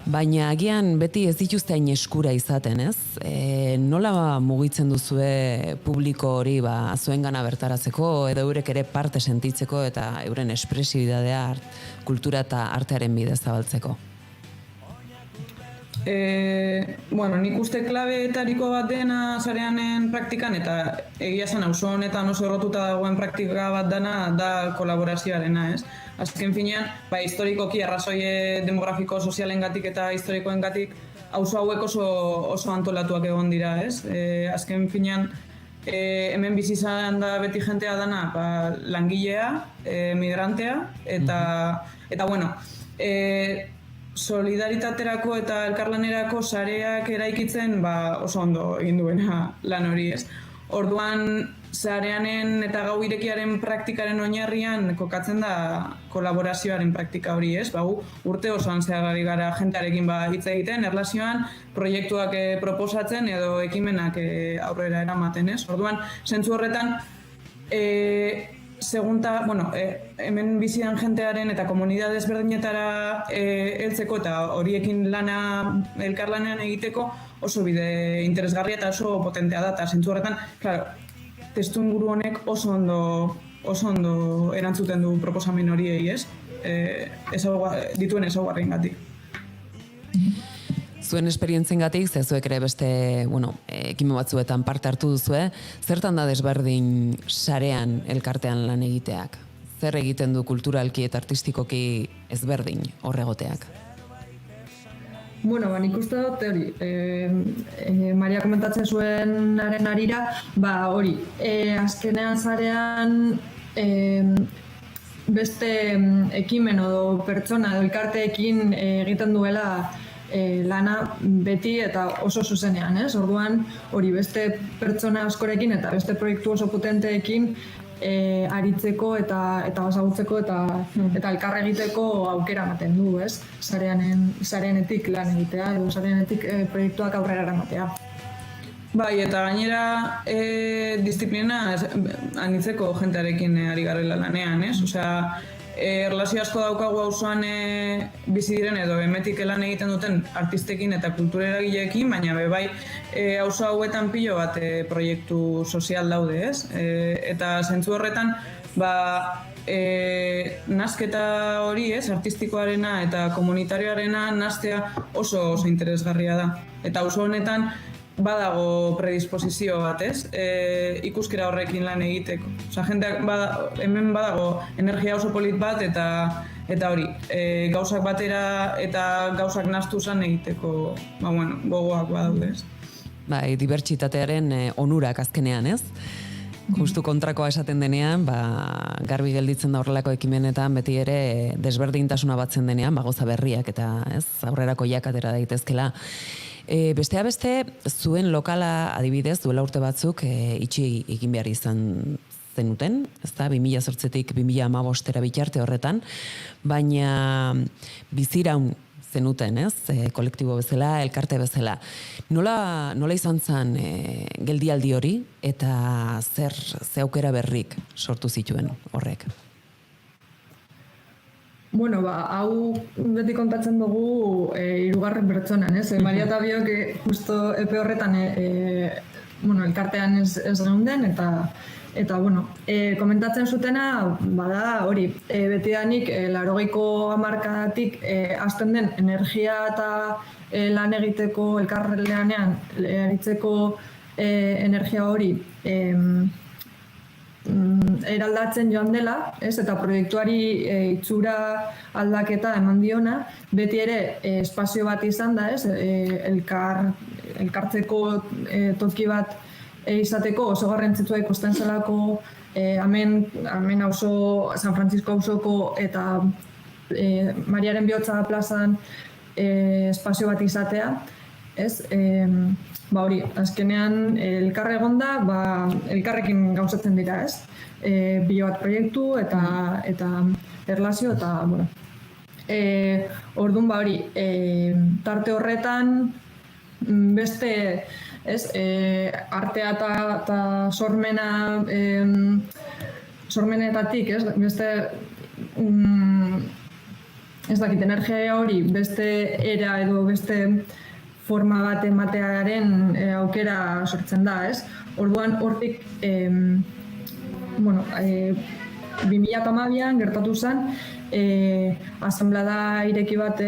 Baina agian beti ez dituzte hain eskura izaten, ez? Nola mugitzen duzue publiko hori zuengana bertaratzeko edo eurek ere parte sentitzeko eta euren espresibidadea kultura eta artearen bidez zabaltzeko? Nik uste klabeetariko bat dena sareanen praktikan eta egia zen auzo honetan oso errotuta dagoen praktika bat dena da kolaborazioarena, ez? Azken finean, historikoki arrazoi demografiko sozialengatik eta historikoengatik auzo hauek oso antolatuak egon dira, ez? Azken finean, hemen bizi izan da beti jentea dana langilea, migrantea eta solidaritaterako eta elkarlanerako sareak eraikitzen oso ondo egin duena lan hori, ez. Orduan, sareanen eta Gau Irekiaren praktikaren oinarrian kokatzen da kolaborazioaren praktika hori, ez. Urte osoan zehar gara jentearekin hitz egiten, erlazioan, proiektuak proposatzen edo ekimenak aurrera eramaten, ez. Orduan, zentzu horretan, hemen bizidan jentearen eta komunidade ezberdinetara heltzeko eta horiekin elkarlanean egiteko oso bide interesgarria eta oso potentea da, eta zentzu horretan, testu inguru honek oso ondo erantzuten du proposamen horiei, ez? Dituen ezaugarriengatik. Zuen esperientziengatik, zuek ere beste, ekimen batzuetan parte hartu duzue, zertan da desberdin sarean elkartean lan egiteak? Zer egiten du kulturalki eta artistikoki ezberdin horregoteak? Nik uste dut hori, Maria komentatzen zuenaren arira, hori, azkenean zarean beste ekimen edo pertsona edo elkarteekin egiten duela lana beti eta oso zuzenean, ez? Orduan, hori beste pertsona askorekin eta beste proiektu oso potenteekin aritzeko eta ezagutzeko eta elkar egiteko aukera ematen du, ez? Sareanetik lan egitea edo sareanetik proiektuak aurrera eramatea. Bai, eta gainera disiplina anitzeko jentearekin ari garela lanean, ez? Osea, erlazio asko daukagu auzoan bizi diren edo emetik lan egiten duten artistekin eta kultura eragileekin, baina bai auzo hauetan pilo bat proiektu sozial daude, ez? Eta zentzu horretan, nasketa hori, ez, artistikoarena eta komunitarioarena nastea oso interesgarria da. Eta auzo honetan badago predisposizio bat, ez? Ikuskera horrekin lan egiteko. Osa, jendeak hemen badago energia oso polit bat eta hori, gauzak batera eta gauzak nahastu zan egiteko, gogoak badaude, ez? Bai, dibertsitatearen onurak azkenean, ez? Justu kontrakoa esaten denean, garbi gelditzen da horrelako ekimenetan beti ere desberdintasuna batzen denean, gauza berriak eta ez, aurrerako jakatera daitezkela. Bestea beste, zuen lokala adibidez, duela urte batzuk itxi egin behar izan zenuten, ez da, 2008-tik 2015 bitarte horretan, baina biziraun zenuten, ez, kolektibo bezala, elkarte bezala. Nola izan zen geldialdi hori eta ze aukera berrik sortu zituen horrek? Hau beti kontatzen dugu hirugarren pertsonan, ez? Maria eta biok justo epe horretan elkartean ez geunden eta komentatzen zutena bada hori, betidanik 80ko hamarkadatik hasten den energia eta lan egiteko elkarlanean aritzeko energia hori eraldatzen joan dela, ez? Eta proiektuari itxura aldaketa eman diona, beti ere espazio bat izan da, ez? Elkartzeko toki bat izateko oso garrantzitsua ikusten zelako hemen auzo, San Francisco auzoko eta Mariaren Bihotza plazan espazio bat izatea, ez? Hori, azkenean elkar egonda, elkarrekin gauzatzen dira, ez? Bio bat proiektu eta erlazio eta, orduan hori, tarte horretan beste, ez, artea eta sormenetatik, ez, beste, ez dakit, energia hori, beste era edo beste forma bat ematearen aukera sortzen da, ez? Orduan, hortik, 2012an gertatu zen, asamblada ireki bat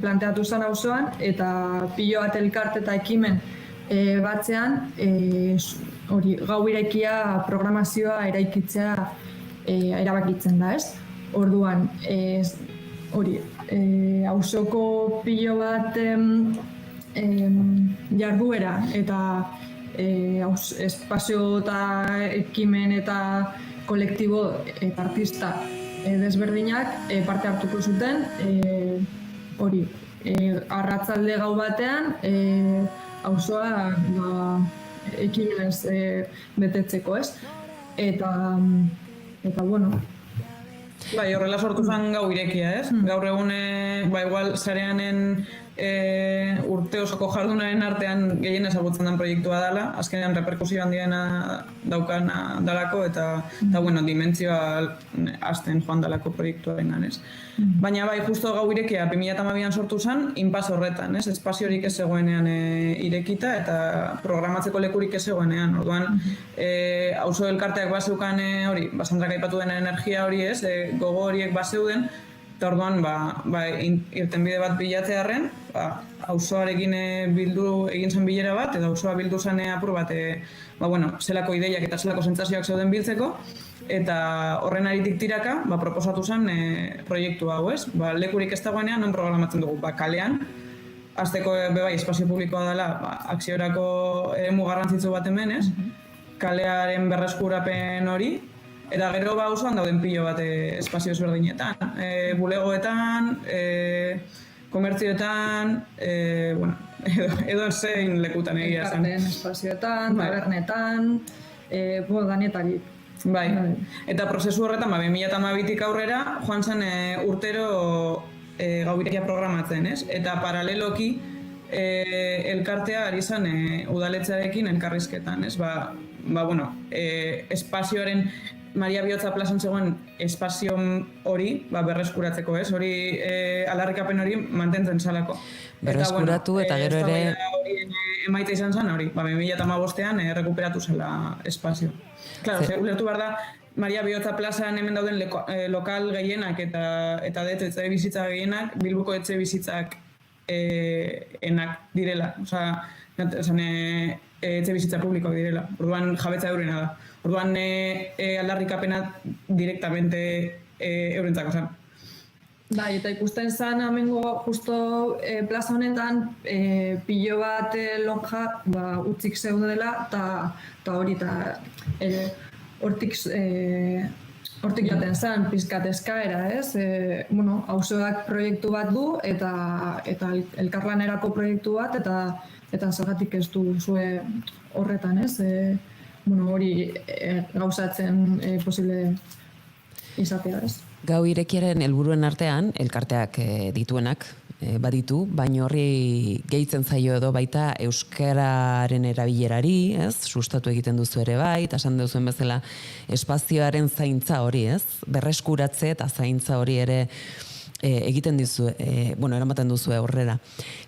planteatu zen auzoan eta pilo bat elkarte eta ekimen batzean gau irekia programazioa eraikitzea erabakitzen da, ez? Orduan, auzoko pilo bat jarduera eta espazio eta ekimen eta kolektibo eta artista desberdinak parte hartuko zuten arratzalde gau batean auzoa ekimenez betetzeko, ez? Eta Bai, horrela sortu zen gau irekia, ez? Gaur egun, igual, sareanen urte osoko jardunaren artean gehien ezagutzen den proiektua dela, azkenean reperkusio handiena daukana dalako eta bueno, dimentsioa hasten joan dalako proiektuaren ganez. Baina bai, justo Gau Irekia 2012an sortu zen, inpas horretan, espaziorik ez zegoenean irekita eta programatzeko lekurik ez zegoenean. Orduan, auzo elkarteak bazeukan hori, Sandrak aipatu den energia hori ez, gogo horiek bazeuden, eta orduan, irtenbide bat bilatzearren, auzoarekin bildu egin zen bilera bat, eta auzoa bildu zen apur bat, zelako ideiak eta zelako sentsazioak zeuden biltzeko, eta horren aritik tiraka, proposatu zen proiektu hau ez. Lekurik ez dagoenean, non programatzen dugu, kalean, azteko bebai espazio publikoa dela, akziorako eremu garrantzitsu bat hemen ez, kalearen berreskurapen hori, eta gero auzoan dauden pilo bat espazio ezberdinetan, bulegoetan, komertzioetan, edo zein lekutan egia zen. Elkarteen espazioetan, tabernetan, danetarik. Bai, eta prozesu horretan, 2012tik aurrera, joan zen urtero Gau Irekia programatzen, ez? Eta paraleloki elkartea ari zen udaletxearekin elkarrizketan, ez? Espazioaren Maria Bihotza plazan zegoen espazio hori berreskuratzeko, ez? Hori aldarrikapen hori mantentzen zalako. Berreskuratu eta gero ere... Emaita izan zen hori, 2015an rekuperatu zela espazio. Claro, ulertu behar da, Maria Bihotza plazan hemen dauden lokal gehienak eta etxe bizitza gehienak, Bilboko etxe bizitzak enak direla. Etxe bizitza publikoak direla, orduan jabetza eurena da. Orduan aldarrikapena direktamente eurentzako zen. Bai, eta ikusten zen amengo justo plaza honetan pilo bat lonja utzik zeudela eta hori eta hortik jaten zen pizkat eskaera, ez? Auzoak proiektu bat du eta elkarlanerako proiektu bat eta zergatik ez du zue horretan, ez? Hori gauzatzen posible izatea, ez? Gau Irekiaren helburuen artean, elkarteak dituenak baditu, baina horri gehitzen zaio edo baita euskararen erabilerari, ez? Sustatu egiten duzu ere bai, eta esan duzuen bezala espazioaren zaintza hori, ez? Berreskuratze eta zaintza hori ere egiten dizu, eramaten duzu aurrera.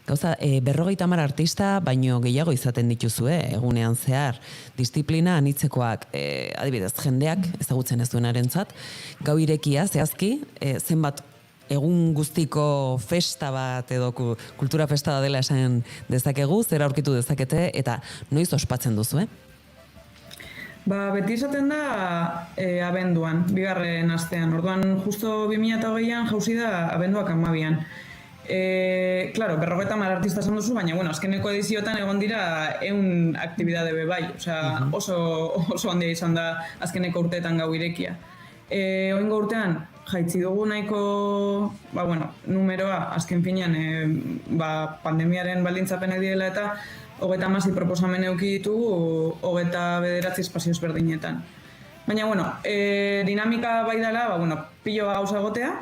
Gauza, 50 artista, baino gehiago izaten dituzue, egunean zehar, disiplina anitzekoak, adibidez, jendeak ezagutzen ez duenarentzat, Gau Irekia zehazki, zenbat egun guztiko festa bat edo kultura festa dela esan dezakegu, zer aurkitu dezakete eta noiz ospatzen duzu, Beti izaten da abenduan, 2. astean. Orduan, justo 2008an jauzi da abenduak 12an. Claro, 50 artista esan duzu, baina azkeneko ediziotan egon dira 100 aktibidade bebai. Oso handia izan da azkeneko urteetan Gau Irekia. Oingo urtean, jaitzi dugu nahiko numeroa, azken finean pandemiaren baldintzapenek direla eta 36 proposamen eduki ditugu 29 espazio ezberdinetan. Baina, dinamika bai dela, pilo gauza egotea,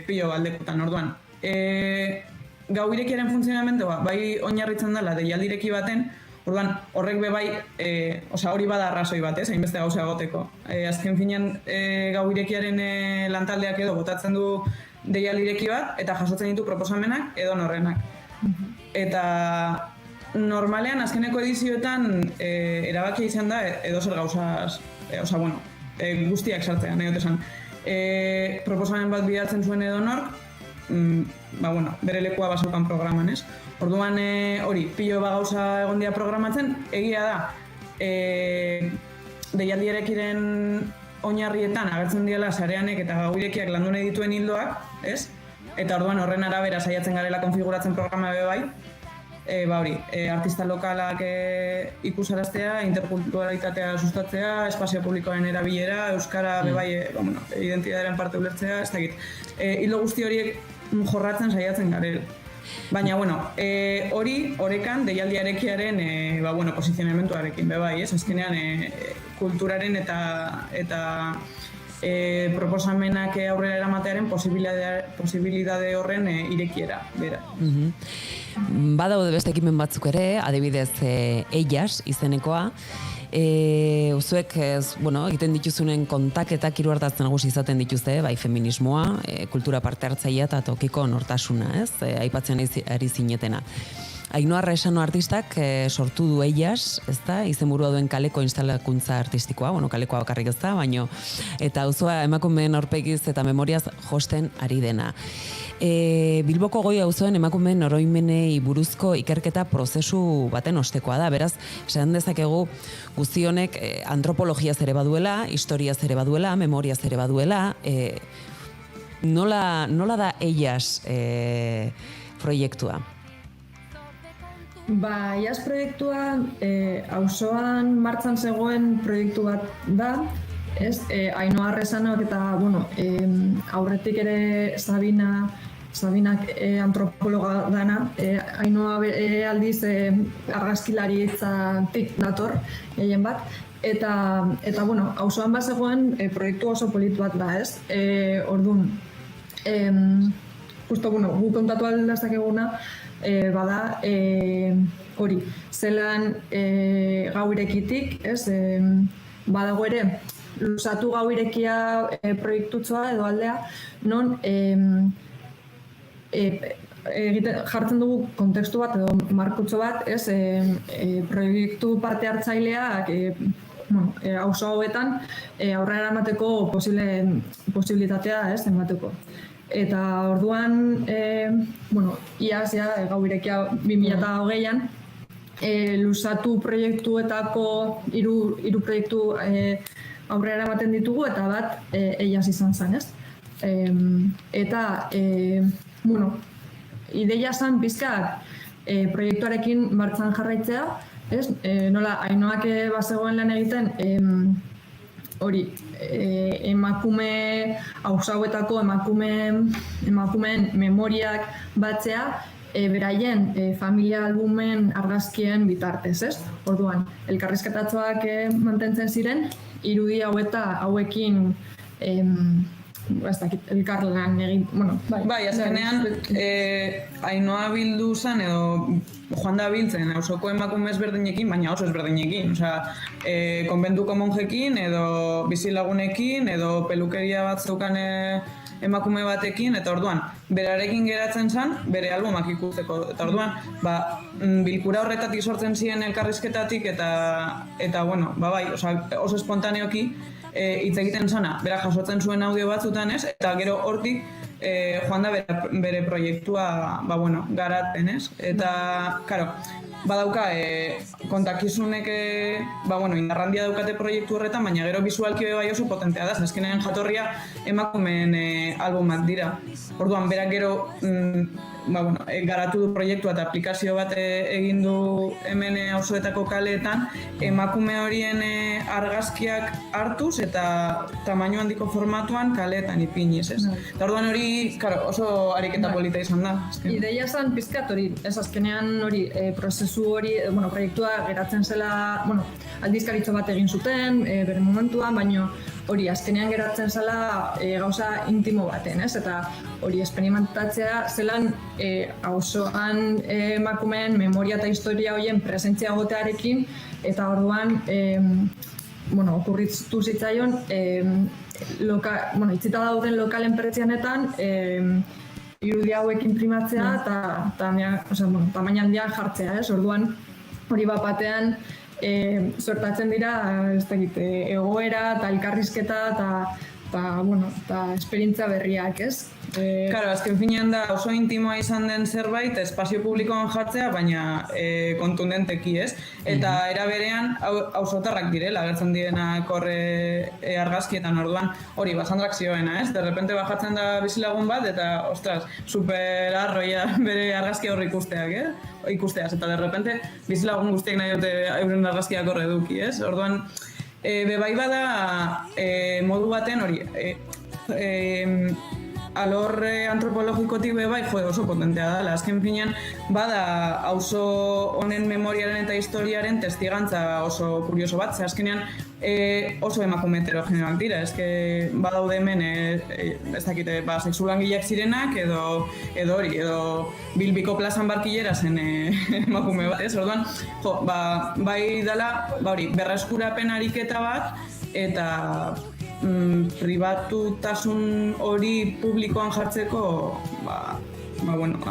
pilo galdekutan, orduan. Gau Irekiaren funtzionamentoa, bai oinarritzen dela, deialdireki baten, orduan, horrek bebai, hori bada arrazoi bat, hainbeste gauza egoteko. Azken finean, Gau Irekiaren lantaldeak edo botatzen du deialdireki bat, eta jasotzen ditu proposamenak edo norrenak. Eta normalean, azkeneko edizioetan erabakia izan da edo zer gauzaz, guztiak sartzean, nahi dut esan. Proposamen bat bidatzen zuen edo nork, bere lekua bazaukan programan, ez? Orduan hori, pilo gauza egon dira programatzen, egia da, deialdierekiren oinarrietan agertzen diela sareanek eta Gau Irekiak landu nahi dituen hildoak, ez? Eta orduan horren arabera saiatzen garela konfiguratzen programa bai, artista lokalak ikusaraztea, interkulturalitatea sustatzea, espazio publikoaren erabilera, euskara identitatearen parte ulertzea, ez dakit. Hildo guzti horiek jorratzen saiatzen garela. Baina, hori, orekan, deialdiarekiaren posizionamentuarekin, bai, ez? Azkenean, kulturaren eta proposamenak aurrera eramatearen posibilidade horren irekiera, bera. Badaude beste ekimen batzuk ere, adibidez Eias izenekoa, Uzuek, egiten dituzunen kontaketak hiru ardatz nagusi izaten dituzte, bai feminismoa, kultura parte hartzailea eta tokiko nortasuna, ez? Aipatzen ari zinetena. Ainhoa Resano artistak sortu du Eias, ezta? Izenburua duen kaleko instalakuntza artistikoa, kalekoa bakarrik ezta, baino eta auzoa emakumeen aurpegiz eta memoriaz josten ari dena. Bilboko Goi auzoen emakumeen oroimenei buruzko ikerketa prozesu baten ostekoa da, beraz, esan dezakegu guzti honek antropologiaz ere baduela, historiaz ere baduela, memoriaz ere baduela, nola da Eias proiektua? Iaz proiektua auzoan martxan zegoen proiektu bat da, Ainhoa Resanoak eta aurretik ere Sabinak antropologa dana, Ainhoa aldiz argazkilaritzatik dator gehien bat, eta auzoan bat zegoen proiektu oso politu bat da, ez? Orduan, justo, gu kontatu aldaztakeguna, bada, hori, zelan gau irekitik, ez? Badago ere, luzatu gau irekia proiektutzoa edo aldea, non jartzen dugu kontekstu bat edo markutzo bat, ez? Proiektu parte hartzaileak auzo hauetan aurrera eramateko posibilitatea, ez? Emateko. Eta orduan, iaz, gau irekia 2020an, luzatu proiektuetako hiru proiektu aurrera eramaten ditugu, eta bat Eias izan zen, ez? Eta, ideia zen pizkat proiektuarekin martxan jarraitzea, ez? Nola, Ainhoak bazegoen lan egiten, hori, emakume hausauetako emakumeen memoriak batzea, beraien familia albumen argazkien bitartez, ez? Orduan, elkarrizketatzoak mantentzen ziren, irudi hauekin elkarlan egin, Bai, azkenean, Ainhoa bildu zen edo joan da biltzen auzoko emakume ezberdinekin, baina oso ezberdinekin. Konbentuko monjekin, edo bizilagunekin, edo pelukeria bat zeukan emakume batekin, eta orduan, berarekin geratzen zen, bere albumak ikusteko. Eta orduan, bilkura horretatik sortzen ziren elkarrizketatik, eta oso espontaneoki hitz egiten zana, bera jasotzen zuen audio batzutan, ez? Eta gero hortik joan da bere proiektua garatzen, ez? Eta, karo, badauka kontakizunek indarrandia daukate proiektu horretan, baina gero bisualki bai oso potentea da, azkenean jatorria emakumeen albumak dira. Orduan, berak gero garatu du proiektua eta aplikazio bat egin du hemen auzoetako kaleetan, emakume horien argazkiak hartuz eta tamaino handiko formatuan kaleetan ipiniz, ez? Eta orduan hori, oso ariketa polita izan da. Ideia zen pizkat hori, ez azkenean hori, prozesu hori, proiektua geratzen zela, aldizkaritxo bat egin zuten, bere momentuan, baina hori, azkenean geratzen zela gauza intimo baten, ez? Eta hori, esperimentatzea zelan auzoan emakumeen memoria eta historia horien presentzia gotearekin, eta orduan, okurritu zitzaion, itzita dauden lokalen pertsianetan, irudi hauek imprimatzea eta tamaina handian jartzea, ez? Orduan, hori batean sortatzen dira, egoera eta elkarrizketa eta esperientzia berriak, ez? Karo, azken finean da oso intimoa izan den zerbait espazio publikoan jartzea, baina kontundenteki, ez? Eta era berean auzotarrak direla, agertzen direnak horre argazkietan, orduan hori, Sandrak zioena, ez? De repente bajatzen da bizilagun bat, eta, ostras, super arroia bere argazki horri ikusteaz, eta de repente bizilagun guztiek nahi dute euren argazkiak horre eduki, ez? Orduan, bebai bada modu baten hori, alor antropologikotik bai, oso potentea dela. Azken finean, bada auzo honen memoriaren eta historiaren testigantza oso kurioso bat, ze azkenean oso emakume heterogeneoak dira, badaude hemen, ez dakite, sexulangileak zirenak, edo hori, edo Bilbiko plazan barkilera zen emakume bat, ez? Orduan, bai dela, hori, berreskurapen ariketa bat, eta pribatutasun hori publikoan jartzeko,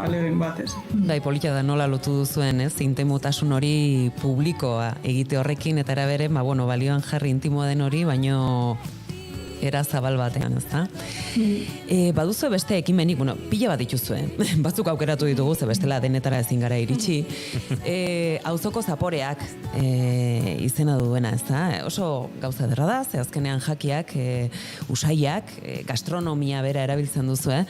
alegin bat, ez. Bai, polita da nola lotu duzuen, ez? Intimutasun hori publikoa egite horrekin, eta erabere, balioan jarri intimoa den hori, baino era zabal batean, ez da? Baduzu beste ekimenik, pila bat dituzue, batzuk aukeratu ditugu, ze bestela denetara ezin gara iritsi, auzoko zaporeak izena duena, ez da? Oso gauza derra da, ze azkenean jakiak, usaiak, gastronomia bera erabiltzen duzue,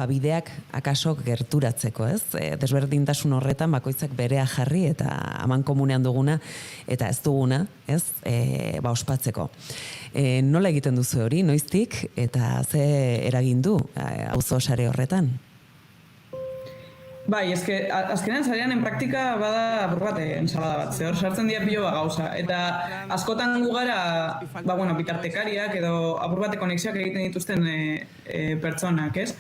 bideak akasok gerturatzeko, ez? Desberdintasun horretan bakoitzak berea jarri eta aman komunean duguna eta ez duguna, ez? Ospatzeko. Nola egiten duzu hori, noiztik, eta ze eragin du auzo sare horretan? Bai, azkenean zarean praktika bada ensalada bat, hor sartzen dira pilo gauza, eta askotan gu gara, bitartekariak edo apur konexioak egiten dituzten pertsonak, ez?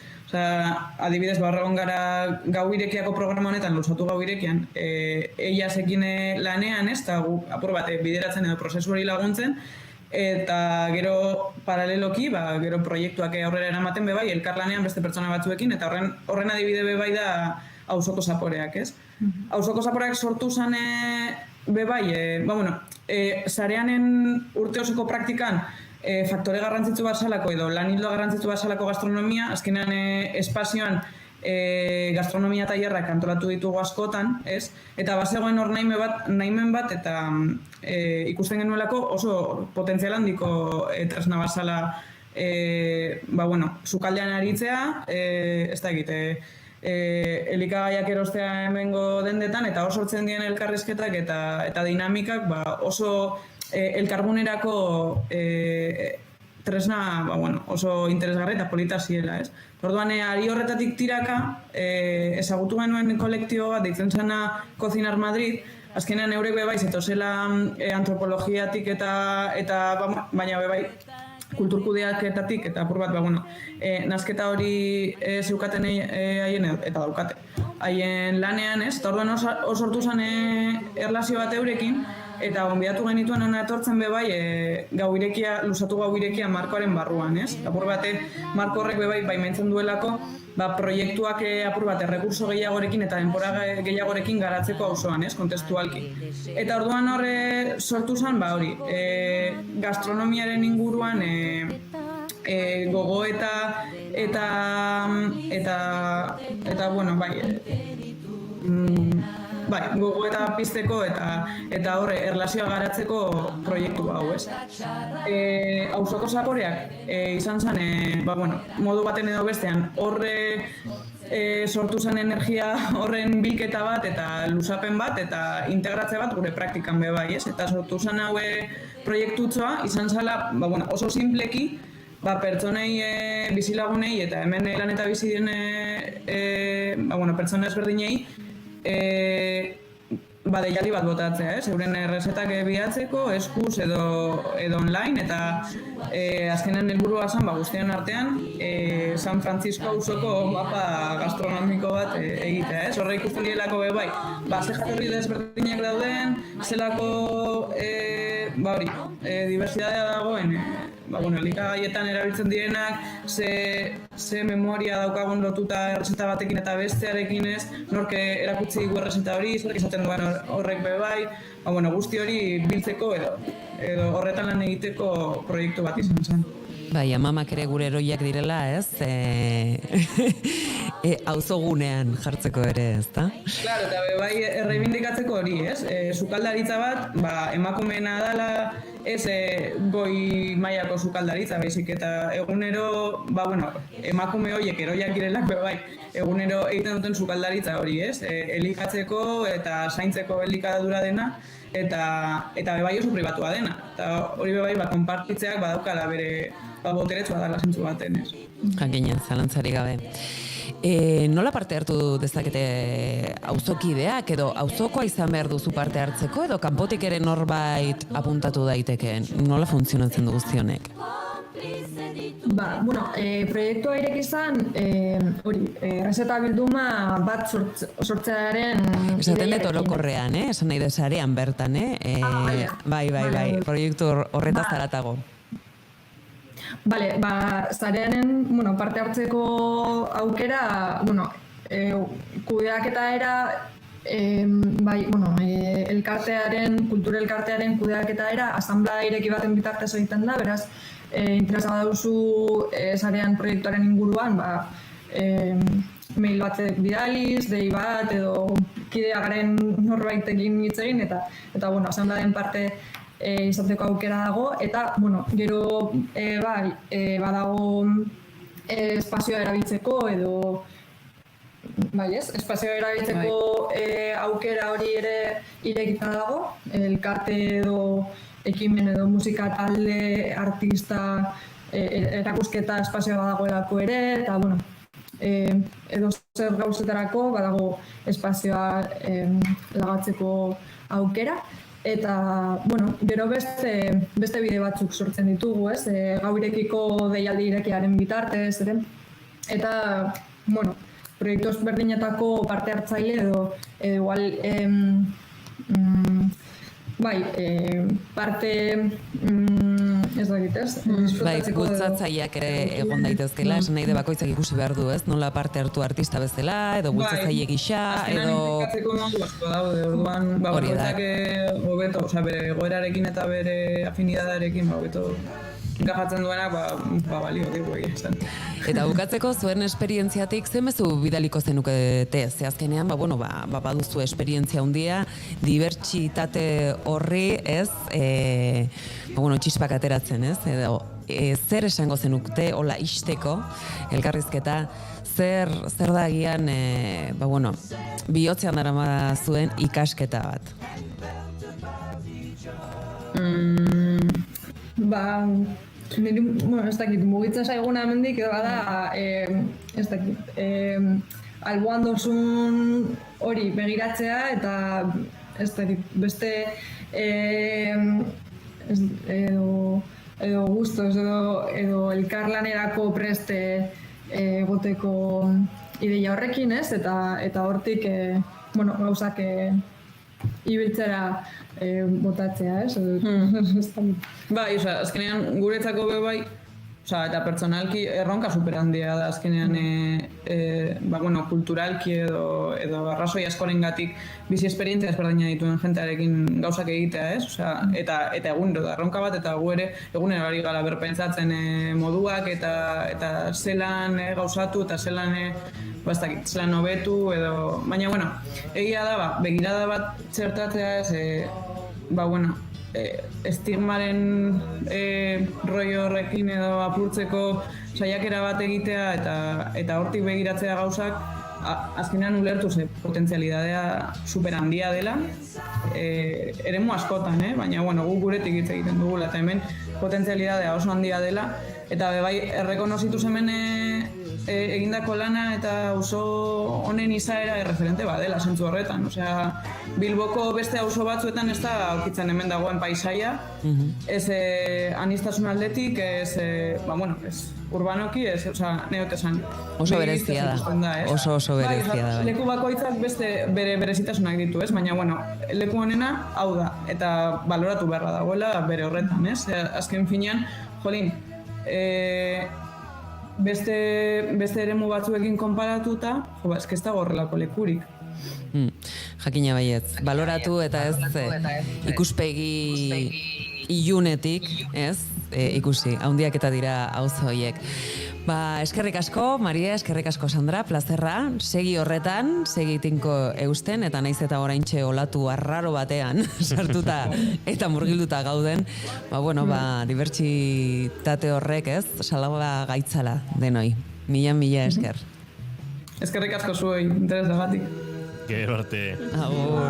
Adibidez, egon gara gau irekiako programa honetan, luzatu gau irekian, eiasekin lanean, ez? Eta gu apur bideratzen edo prozesu hori laguntzen, eta gero paraleloki, gero proiektuak aurrera eramaten bebai, elkarlanean beste pertsona batzuekin, eta horren adibide bebai da auzoko zaporeak, ez? Auzoko zaporeak sortu zane bebai, sareanen urte osoko praktikan faktore garrantzitsu bat salako edo lan hildo garrantzitsu bat salako gastronomia, azkenean espazioan gastronomia tailerrak antolatu ditugu askotan, ez? Eta bazegoen hor nahimen bat eta ikusten genuelako oso potentzial handiko tresna bazala sukaldean aritzea, ez da egite, elikagaiak erostea hemengo dendetan, eta hor sortzen diren elkarrizketak eta dinamikak oso elkargunerako tresna oso interesgarri eta polita ziela, ez? Orduan, ari horretatik tiraka, ezagutu genuen kolektio bat, deitzen zena Cocinar Madrid, azkenean eurek bebai zetozela antropologiatik baina bebai kulturkudeaketatik eta apur bat, nazketa hori zeukaten haien eta daukate. Haien lanean, ez? Eta orduan hor sortu zen erlazio bat eurekin, eta gonbidatu genituen hona etortzen bebai luzatu gau irekia markoaren barruan, ez? Apur bate, marko horrek bebai baimentzen duelako, proiektuak apur bate, rekurso gehiagorekin eta denbora gehiagorekin garatzeko auzoan, ez? Kontestualki. Eta orduan horre sortu zen, gastronomiaren inguruan gogo eta gogo eta pizteko eta horre erlazioa garatzeko proiektu hau, ez? Auzoko zaporeak izan zen, modu baten edo bestean, horre sortu zen energia horren bilketa bat eta luzapen bat eta integratze bat gure praktikan bebai, ez? Eta sortu zen haue proiektutzoa izan zela, oso simpleki, pertsonei, bizilagunei eta hemen lan eta bizi diren pertsona ezberdinei deialdi bat botatzea, euren errezetak bilatzeko, eskuz edo online, eta azkenean helburua zen guztien artean San Francisco auzoko mapa gastronomiko bat egitea, horre ikusten direlako bebai, ze jatorri desberdinak dauden, zelako diversitatea dagoen, elikagaietan erabiltzen direnak, ze memoria daukagun lotuta errezeta batekin eta bestearekin ez, norke erakutsi digu errezeta hori, zer izaten duen horrek bebai, guzti hori biltzeko edo horretan lan egiteko proiektu bat izan zen. Bai, amamak ere gure eroiak direla, ez? Auzogunean jartzeko ere, ez da? Claro, eta bai erreibindikatzeko hori, ez? Sukaldaritza bat, emakumeena dela, ez goi mailako sukaldaritza, baizik, eta egunero, emakume horiek eroiak direlak, bai, egunero egiten duten sukaldaritza hori, ez? Elikatzeko eta zaintzeko elikadura dena, eta bai oso pribatua dena. eta hori bai, konpartitzeak badaukala bere boteretsua dela zentzu baten, ez. Jakina, zalantzari gabe. Nola parte hartu dezakete auzokideak edo auzokoa izan behar duzu parte hartzeko edo kanpotik ere norbait apuntatu daitekeen? Nola funtzionatzen du guztionek? Proiektua irek izan, errezeta bilduma bat sortzearen... Esaten dut orokorrean, esan nahi desarean bertan, Bai, proiektu horretaz zaratago. Zareanen parte hartzeko aukera, kudeaketa era, kultura elkartearen kudeaketa era, asamblea ireki baten bitartez egiten da, beraz, interesa baduzu zarean proiektuaren inguruan, mail bat bidaliz, dei bat, edo kidea garen norbaitekin hitz egin, eta asamblearen parte izateko aukera dago, eta, gero, badago espazioa erabiltzeko, edo, espazioa erabiltzeko aukera hori ere irekita dago, elkarte edo ekimen edo musika talde, artista, erakusketa espazioa badagoelako ere, eta, edo zer gauzetarako badago espazioa lagatzeko aukera. Eta, gero beste bide batzuk sortzen ditugu, ez? Gauirekiko deialdi irekiaren bitartez, ere? Eta, proiektu ezberdinetako parte hartzaile edo igual, parte, ez dakit, ez? Bultzatzaileak ere egon daitezkela, esan nahi de bakoitzak ikusi behar du, ez? Nola parte hartu artista bezala, edo bultzatzaile gisa, edo... Azkenan ikatzeko modu asko daude, orduan, bakoitzak hobeto, bere egoerarekin eta bere afinidadarekin, hobeto enkajatzen duenak, balio dugu esan. Eta bukatzeko zuen esperientziatik zen bezu bidaliko zenukete, ze azkenean, baduzu esperientzia handia, dibertsitate horri, ez, txispak ateratzen, ez, edo, zer esango zenukte, hola isteko, elkarrizketa, zer da agian, bihotzean darama zuen ikasketa bat? Ez dakit, mugitzen zaiguna hemendik edo bada, ez dakit, alboan dozun hori begiratzea eta ez dakit, beste edo guztoz edo elkarlanerako preste egoteko ideia horrekin, ez? Eta hortik, gauzak ibiltzera botatzea, ez? Azkenean guretzako bai, eta pertsonalki erronka superhandia da azkenean kulturalki edo arrazoi askorengatik bizi esperientzia ezberdina dituen jentearekin gauzak egitea, ez? Eta egunero da erronka bat, eta gu ere egunero ari gara berpentsatzen moduak eta zelan gauzatu eta zelan zelan hobetu edo... Baina, egia da, begirada bat txertatzea ez, estigmaren rollo horrekin edo apurtzeko saiakera bat egitea eta hortik begiratzea gauzak azkenean ulertu ze potentzialidadea super handia dela eremu askotan, baina gu guretik hitz egiten dugula eta hemen potentzialidadea oso handia dela eta bai errekonozitu hemen egindako lana eta auzo honen izaera erreferente badela zentzu horretan. Bilboko beste auzo batzuetan ez da aurkitzen hemen dagoen paisaia, ez aniztasun aldetik, ez urbanoki, ez neote esan. Oso berezia da, oso berezia da. Leku bakoitzak beste bere berezitasunak ditu, ez? Baina, leku honena hau da, eta baloratu beharra dagoela bere horretan, ez? Azken finean, beste eremu batzuekin konparatuta, ez dago horrelako lekurik. Jakina baietz, baloratu eta ez ikuspegi ilunetik, ez? Ikusi, haundiak eta dira auzo horiek. Eskerrik asko, Maria, eskerrik asko, Sandra, plazerra, segi horretan, segi tinko eusten, eta naiz eta oraintxe olatu arraro batean sartuta eta murgilduta gauden, dibertsitate horrek, ez? Salaba gaitzala denoi. Mila esker. Eskerrik asko zuei, interesagatik. Gero arte. Agur.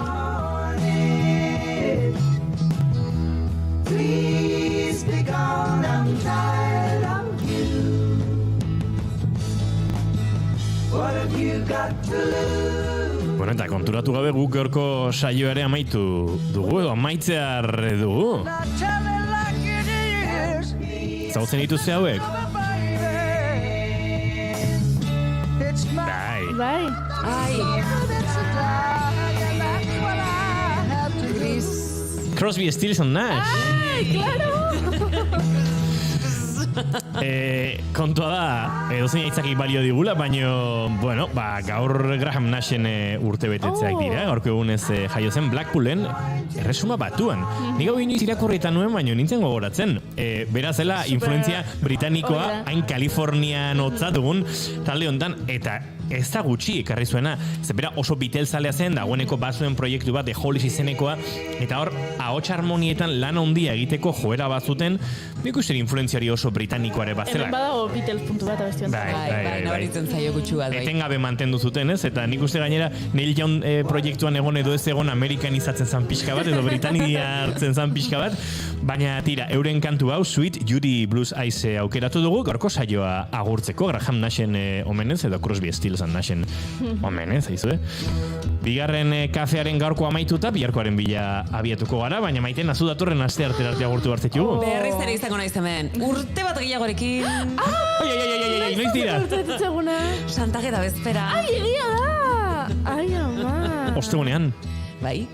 I'm tired of you. What have you got to lose? Bueno, eta konturatu gabe guk gaurko saio ere amaitu dugu, edo amaitzear dugu. Zautzen dituzte hauek? Bai. Bai. Ai. Crosby, Stills and Nash. Ai, claro! Kontua da, edozein aitzakik balio digula, baino, bueno, gaur Graham Nashen urte betetzeak dira, gaurko egunez jaio zen Blackpoolen erresuma batuan. Nik hau inoiz irakurrita nuen, baino nintzen gogoratzen. Berazela influentzia britanikoa, hain Kalifornian hotza dugun talde hontan, eta ez da gutxi ekarri zuena, zebera oso bitelzalea zen, dagoeneko bazuen proiektu bat The Hollies izenekoa, eta hor, ahots harmonietan lan handia egiteko joera bazuten, nik uste influentziari oso britanikoare bazela. Hemen badago Beatles puntu bat abestion. Bai, nabaritzen zaio gutxu bat. Etengabe mantendu zuten, ez? Eta nik uste gainera Neil Young proiektuan egon edo ez egon amerikanizatzen zan pixka bat, edo Britania hartzen zan pixka bat, baina tira, euren kantu hau Sweet Judy Blues Eyes aukeratu dugu, gaurko saioa agurtzeko, Graham Nashen omenez, edo Crosby, Stills and Nashen omenez, aizue. Bigarren kafearen gaurko amaituta, biharkoaren bila abiatuko gara, baina maiten azu datorren aste arte agurtu bartzetugu. Berriz ere izango naiz hemen. Urte bat gehiagorekin. Ai, noiz dira? Santageda bezpera. Ai, egia da! Ai, ama. Ostegunean. Bai.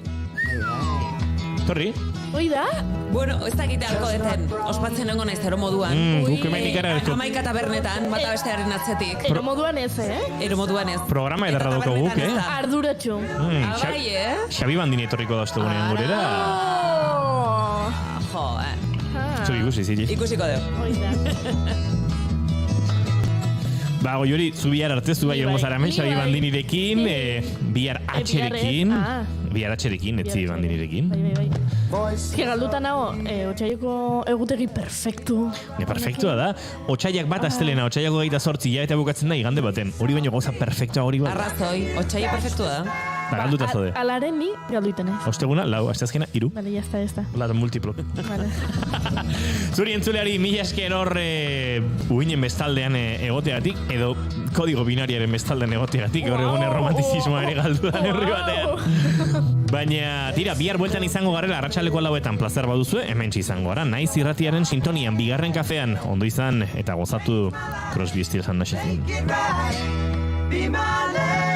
Torri? Hoi da? Bueno, ez dakite halko deten. Ospatzen nengo naiz ero moduan. Guk hemendik erartu. Hamaika tabernetan, bata bestearen atzetik. Ero moduan ez, Ero moduan ez. Programa edarra dauko guk, Arduratxu. Abai, Xabi Bandini etorriko da ostegunean gurera. Jo, Zu ikusi, zili. Ikusiko deu. Hoi da. Goiori, zu bihar arte, zu bai egongo zara hemen, Xabi Bandinirekin, bihar atxerekin. Bihar atxerekin, etzi Bandinirekin. Que galduta nago, Otsaiako egutegi perfektu. Perfektua da. Otsaiak bat astelena, Otsaiako 28 eta bukatzen da igande baten. Hori baino gauza perfektua hori bat. Arrazoi, Otsaia perfektua da. Galduta zaude. Alaren ni galduiten ez. Osteguna, lau, asteazkena, 3. Vale, ya está. Lata multiplo. Vale. Zuri entzuleari mila esker hor uinen bestaldean egoteagatik, edo kodigo binariaren bestaldean egoteagatik, hor egun romantizismoa ere galdudan herri batean. Baina, tira, bihar bueltan izango garela arratsaleko 4etan plazer baduzue, hementsi izango gara, naiz irratiaren sintonian, bigarren kafean, ondo izan, eta gozatu Crosby, Stills and Nash. Be my lady.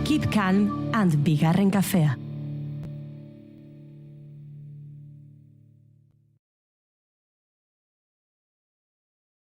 Keep calm and bigarren kafea.